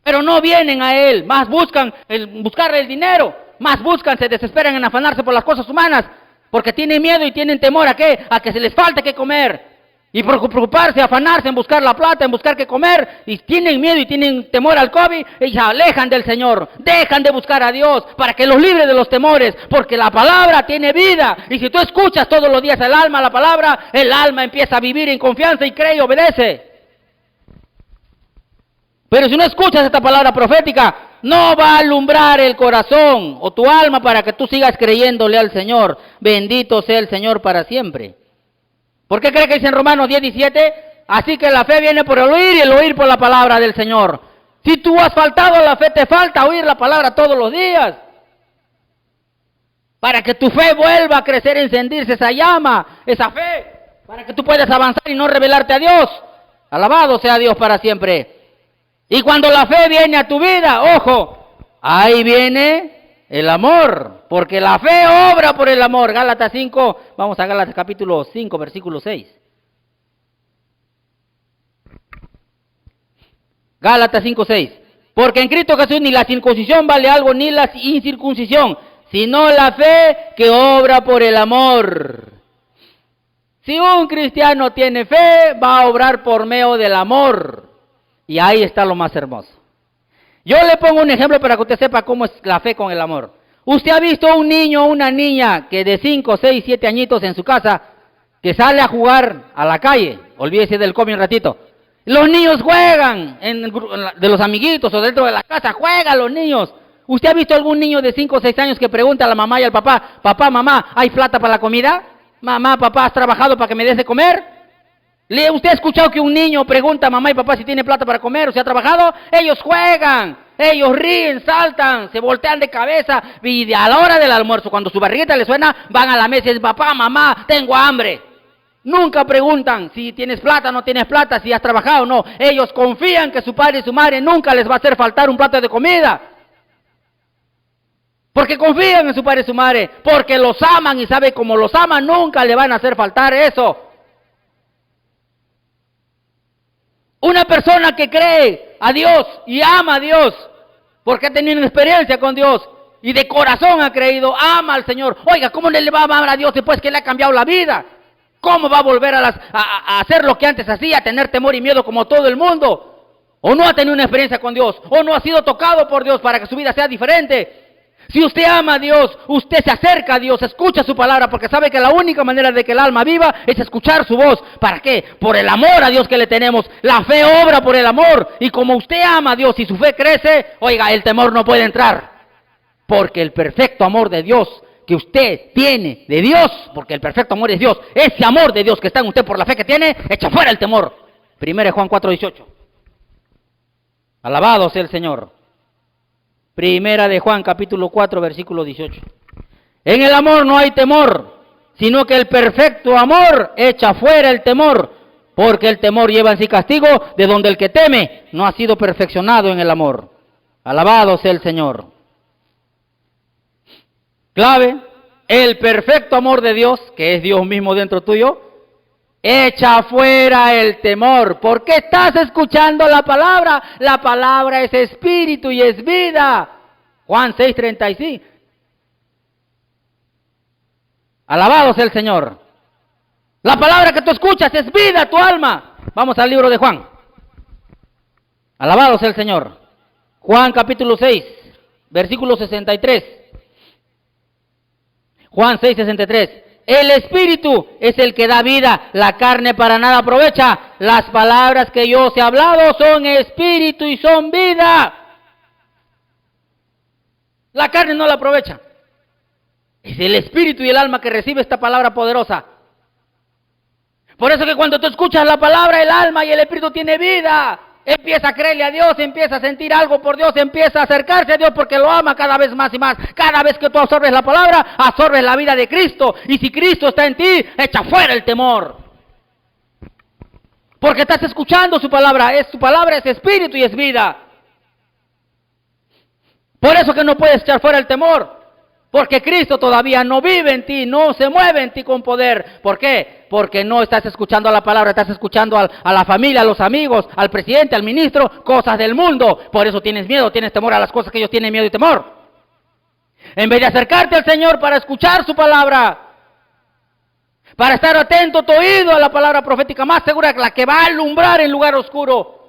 Pero no vienen a Él, más buscan buscar el dinero, más buscan, se desesperan en afanarse por las cosas humanas, porque tienen miedo y tienen temor ¿a qué? A que se les falte qué comer. Y por preocuparse, afanarse en buscar la plata, en buscar qué comer, y tienen miedo y tienen temor al COVID, y se alejan del Señor, dejan de buscar a Dios para que los libre de los temores, porque la palabra tiene vida. Y si tú escuchas todos los días el alma, la palabra, el alma empieza a vivir en confianza y cree y obedece. Pero si no escuchas esta palabra profética, no va a alumbrar el corazón o tu alma para que tú sigas creyéndole al Señor. Bendito sea el Señor para siempre. ¿Por qué cree que dice en Romanos 10:17? Así que la fe viene por el oír y el oír por la palabra del Señor. Si tú has faltado a la fe, te falta oír la palabra todos los días. Para que tu fe vuelva a crecer, encendirse esa llama, esa fe. Para que tú puedas avanzar y no rebelarte a Dios. Alabado sea Dios para siempre. Y cuando la fe viene a tu vida, ojo, ahí viene el amor, porque la fe obra por el amor. Gálatas 5, vamos a Gálatas capítulo 5, versículo 6. Gálatas 5:6. Porque en Cristo Jesús ni la circuncisión vale algo, ni la incircuncisión, sino la fe que obra por el amor. Si un cristiano tiene fe, va a obrar por medio del amor. Y ahí está lo más hermoso. Yo le pongo un ejemplo para que usted sepa cómo es la fe con el amor. Usted ha visto un niño o una niña que de 5, 6, 7 añitos en su casa, que sale a jugar a la calle, olvídese del COVID un ratito. Los niños juegan de los amiguitos o dentro de la casa, juegan los niños. ¿Usted ha visto algún niño de 5 o 6 años que pregunta a la mamá y al papá: papá, mamá, ¿hay plata para la comida? Mamá, papá, ¿has trabajado para que me des de comer? ¿Usted ha escuchado que un niño pregunta a mamá y papá si tiene plata para comer o si ha trabajado? Ellos juegan, ellos ríen, saltan, se voltean de cabeza y a la hora del almuerzo, cuando su barriguita les suena, van a la mesa y dicen: papá, mamá, tengo hambre. Nunca preguntan si tienes plata o no tienes plata, si has trabajado o no. Ellos confían que su padre y su madre nunca les va a hacer faltar un plato de comida. Porque confían en su padre y su madre, porque los aman y saben cómo los aman, nunca le van a hacer faltar eso. Una persona que cree a Dios y ama a Dios, porque ha tenido una experiencia con Dios y de corazón ha creído, ama al Señor. Oiga, ¿cómo le va a amar a Dios después que le ha cambiado la vida? ¿Cómo va a volver a hacer lo que antes hacía, a tener temor y miedo como todo el mundo? ¿O no ha tenido una experiencia con Dios? ¿O no ha sido tocado por Dios para que su vida sea diferente? Si usted ama a Dios, usted se acerca a Dios, escucha su palabra, porque sabe que la única manera de que el alma viva es escuchar su voz. ¿Para qué? Por el amor a Dios que le tenemos. La fe obra por el amor. Y como usted ama a Dios y su fe crece, oiga, el temor no puede entrar. Porque el perfecto amor de Dios que usted tiene de Dios, porque el perfecto amor es Dios, ese amor de Dios que está en usted por la fe que tiene, echa fuera el temor. 1 Juan 4:18. Alabado sea el Señor. Primera de Juan, capítulo 4, versículo 18. En el amor no hay temor, sino que el perfecto amor echa fuera el temor, porque el temor lleva en sí castigo, de donde el que teme no ha sido perfeccionado en el amor. Alabado sea el Señor. Clave, el perfecto amor de Dios, que es Dios mismo dentro tuyo, echa fuera el temor, porque estás escuchando la palabra. La palabra es espíritu y es vida. Juan 6:35. Alabado sea el Señor. La palabra que tú escuchas es vida a tu alma. Vamos al libro de Juan. Alabado sea el Señor. Juan capítulo 6, versículo 63. Juan 6:63. El Espíritu es el que da vida, la carne para nada aprovecha. Las palabras que yo os he hablado son Espíritu y son vida. La carne no la aprovecha. Es el Espíritu y el alma que recibe esta palabra poderosa. Por eso que cuando tú escuchas la palabra, el alma y el Espíritu tiene vida. Empieza a creerle a Dios, empieza a sentir algo por Dios, empieza a acercarse a Dios porque lo ama cada vez más y más. Cada vez que tú absorbes la palabra, absorbes la vida de Cristo. Y si Cristo está en ti, echa fuera el temor. Porque estás escuchando su palabra es espíritu y es vida. Por eso que no puedes echar fuera el temor. Porque Cristo todavía no vive en ti, no se mueve en ti con poder. ¿Por qué? Porque no estás escuchando la palabra, estás escuchando a la familia, a los amigos, al presidente, al ministro, cosas del mundo. Por eso tienes miedo, tienes temor a las cosas que ellos tienen miedo y temor. En vez de acercarte al Señor para escuchar su palabra, para estar atento tu oído a la palabra profética más segura, la que va a alumbrar en lugar oscuro.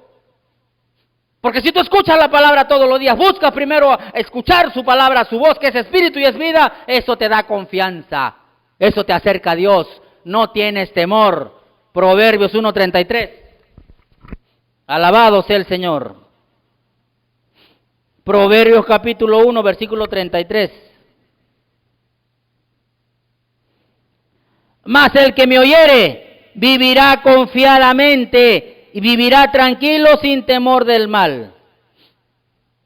Porque si tú escuchas la palabra todos los días, buscas primero escuchar su palabra, su voz, que es espíritu y es vida, eso te da confianza, eso te acerca a Dios, no tienes temor. Proverbios 1:33. Alabado sea el Señor. Proverbios capítulo 1, versículo 33. Mas el que me oyere vivirá confiadamente y vivirá tranquilo sin temor del mal.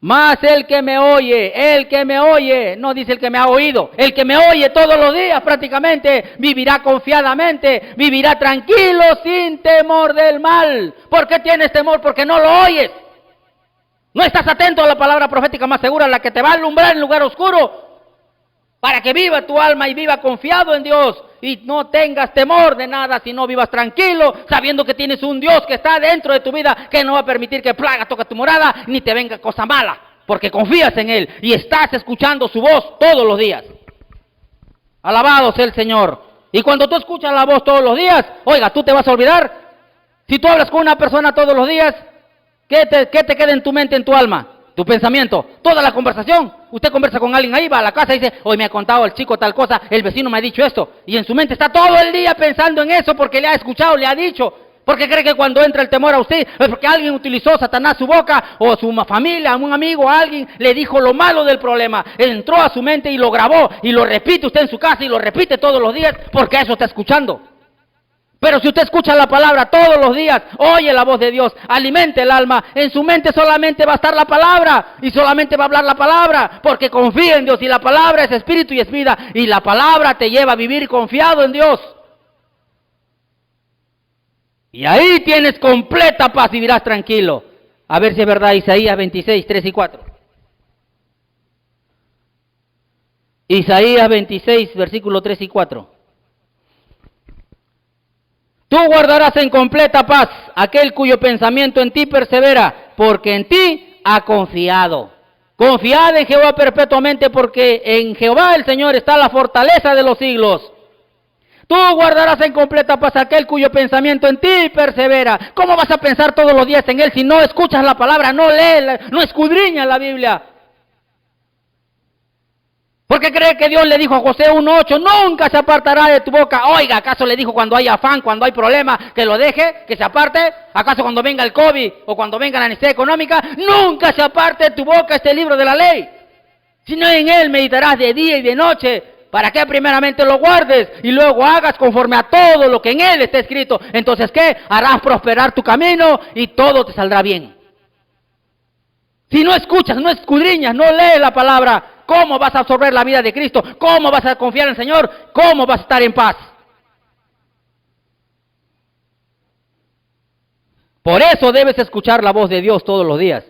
Mas el que me oye, no dice el que me ha oído, el que me oye todos los días prácticamente, vivirá confiadamente, vivirá tranquilo sin temor del mal. ¿Por qué tienes temor? Porque no lo oyes. No estás atento a la palabra profética más segura, la que te va a alumbrar en lugar oscuro, para que viva tu alma y viva confiado en Dios. Y no tengas temor de nada, sino vivas tranquilo, sabiendo que tienes un Dios que está dentro de tu vida, que no va a permitir que plaga toque tu morada, ni te venga cosa mala, porque confías en Él y estás escuchando su voz todos los días. Alabado sea el Señor. Y cuando tú escuchas la voz todos los días, oiga, tú te vas a olvidar. Si tú hablas con una persona todos los días, ¿qué te queda en tu mente, en tu alma? Tu pensamiento, toda la conversación. Usted conversa con alguien ahí, va a la casa y dice, hoy me ha contado el chico tal cosa, el vecino me ha dicho esto. Y en su mente está todo el día pensando en eso porque le ha escuchado, le ha dicho. Porque cree que cuando entra el temor a usted es porque alguien utilizó Satanás su boca, o su familia, un amigo, alguien le dijo lo malo del problema. Entró a su mente y lo grabó y lo repite usted en su casa y lo repite todos los días porque eso está escuchando. Pero si usted escucha la palabra todos los días, oye la voz de Dios, alimente el alma, en su mente solamente va a estar la palabra y solamente va a hablar la palabra, porque confía en Dios y la palabra es espíritu y es vida y la palabra te lleva a vivir confiado en Dios. Y ahí tienes completa paz y vivirás tranquilo. A ver si es verdad, Isaías 26, 3 y 4. Isaías 26, versículo 3 y 4. Tú guardarás en completa paz aquel cuyo pensamiento en ti persevera, porque en ti ha confiado. Confiad en Jehová perpetuamente, porque en Jehová el Señor está la fortaleza de los siglos. Tú guardarás en completa paz aquel cuyo pensamiento en ti persevera. ¿Cómo vas a pensar todos los días en Él si no escuchas la palabra, no lees, no escudriñas la Biblia? ¿Por qué cree que Dios le dijo a José 1:8, nunca se apartará de tu boca? Oiga, ¿acaso le dijo cuando hay afán, cuando hay problema, que lo deje, que se aparte? ¿Acaso cuando venga el COVID o cuando venga la necesidad económica? Nunca se aparte de tu boca este libro de la ley. Si no, en él meditarás de día y de noche, para que primeramente lo guardes y luego hagas conforme a todo lo que en él está escrito. Entonces, ¿qué? Harás prosperar tu camino y todo te saldrá bien. Si no escuchas, no escudriñas, no lees la palabra, ¿cómo vas a absorber la vida de Cristo? ¿Cómo vas a confiar en el Señor? ¿Cómo vas a estar en paz? Por eso debes escuchar la voz de Dios todos los días,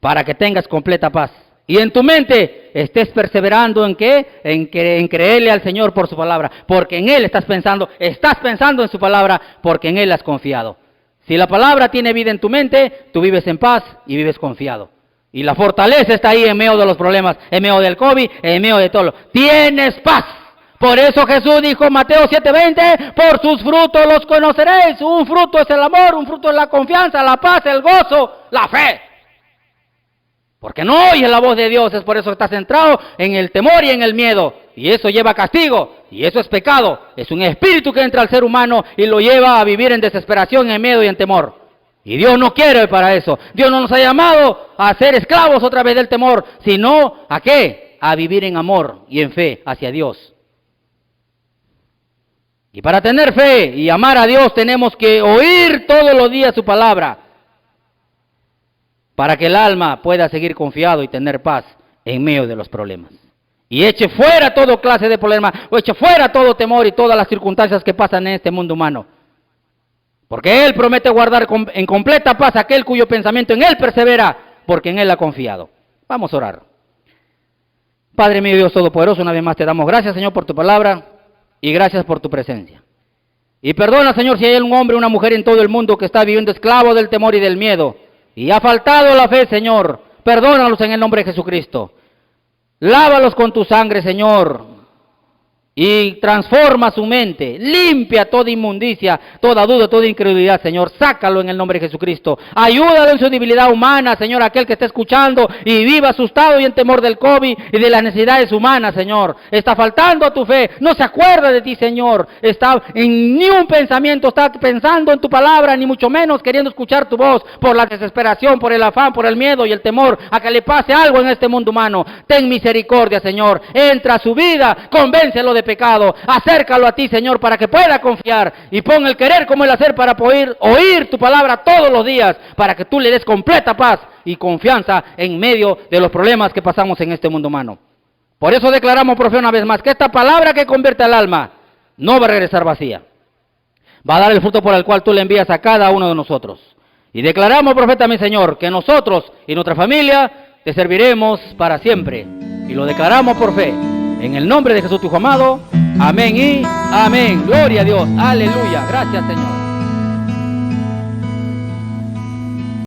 para que tengas completa paz. Y en tu mente estés perseverando ¿en qué? En creerle al Señor por su palabra, porque en Él estás pensando en su palabra, porque en Él has confiado. Si la palabra tiene vida en tu mente, tú vives en paz y vives confiado. Y la fortaleza está ahí en medio de los problemas, en medio del COVID, en medio de todo. Tienes paz. Por eso Jesús dijo en Mateo 7:20, por sus frutos los conoceréis. Un fruto es el amor, un fruto es la confianza, la paz, el gozo, la fe. Porque no oyes la voz de Dios, es por eso que estás centrado en el temor y en el miedo. Y eso lleva castigo, y eso es pecado. Es un espíritu que entra al ser humano y lo lleva a vivir en desesperación, en miedo y en temor. Y Dios no quiere para eso. Dios no nos ha llamado a ser esclavos otra vez del temor, sino ¿a qué? A vivir en amor y en fe hacia Dios. Y para tener fe y amar a Dios tenemos que oír todos los días su palabra, para que el alma pueda seguir confiado y tener paz en medio de los problemas. Y eche fuera toda clase de problemas, o eche fuera todo temor y todas las circunstancias que pasan en este mundo humano. Porque Él promete guardar en completa paz aquel cuyo pensamiento en Él persevera, porque en Él ha confiado. Vamos a orar. Padre mío, Dios Todopoderoso, una vez más te damos gracias, Señor, por tu palabra y gracias por tu presencia. Y perdona, Señor, si hay un hombre o una mujer en todo el mundo que está viviendo esclavo del temor y del miedo, y ha faltado la fe, Señor, perdónalos en el nombre de Jesucristo. Lávalos con tu sangre, Señor, y transforma su mente, limpia toda inmundicia, toda duda, toda incredulidad, Señor, sácalo en el nombre de Jesucristo. Ayúdalo en su debilidad humana, Señor, aquel que está escuchando y viva asustado y en temor del COVID y de las necesidades humanas, Señor. Está faltando a tu fe, no se acuerda de ti, Señor, está en ni un pensamiento, está pensando en tu palabra, ni mucho menos queriendo escuchar tu voz por la desesperación, por el afán, por el miedo y el temor a que le pase algo en este mundo humano. Ten misericordia, Señor, entra a su vida, convéncelo de pecado, acércalo a ti, Señor, para que pueda confiar y pon el querer como el hacer para poder oír tu palabra todos los días, para que tú le des completa paz y confianza en medio de los problemas que pasamos en este mundo humano. Por eso declaramos, profe, una vez más, que esta palabra que convierte al alma no va a regresar vacía, va a dar el fruto por el cual tú le envías a cada uno de nosotros. Y declaramos, profeta, mi Señor, que nosotros y nuestra familia te serviremos para siempre, y lo declaramos por fe. En el nombre de Jesús tu Hijo amado, amén y amén. Gloria a Dios, aleluya, gracias Señor.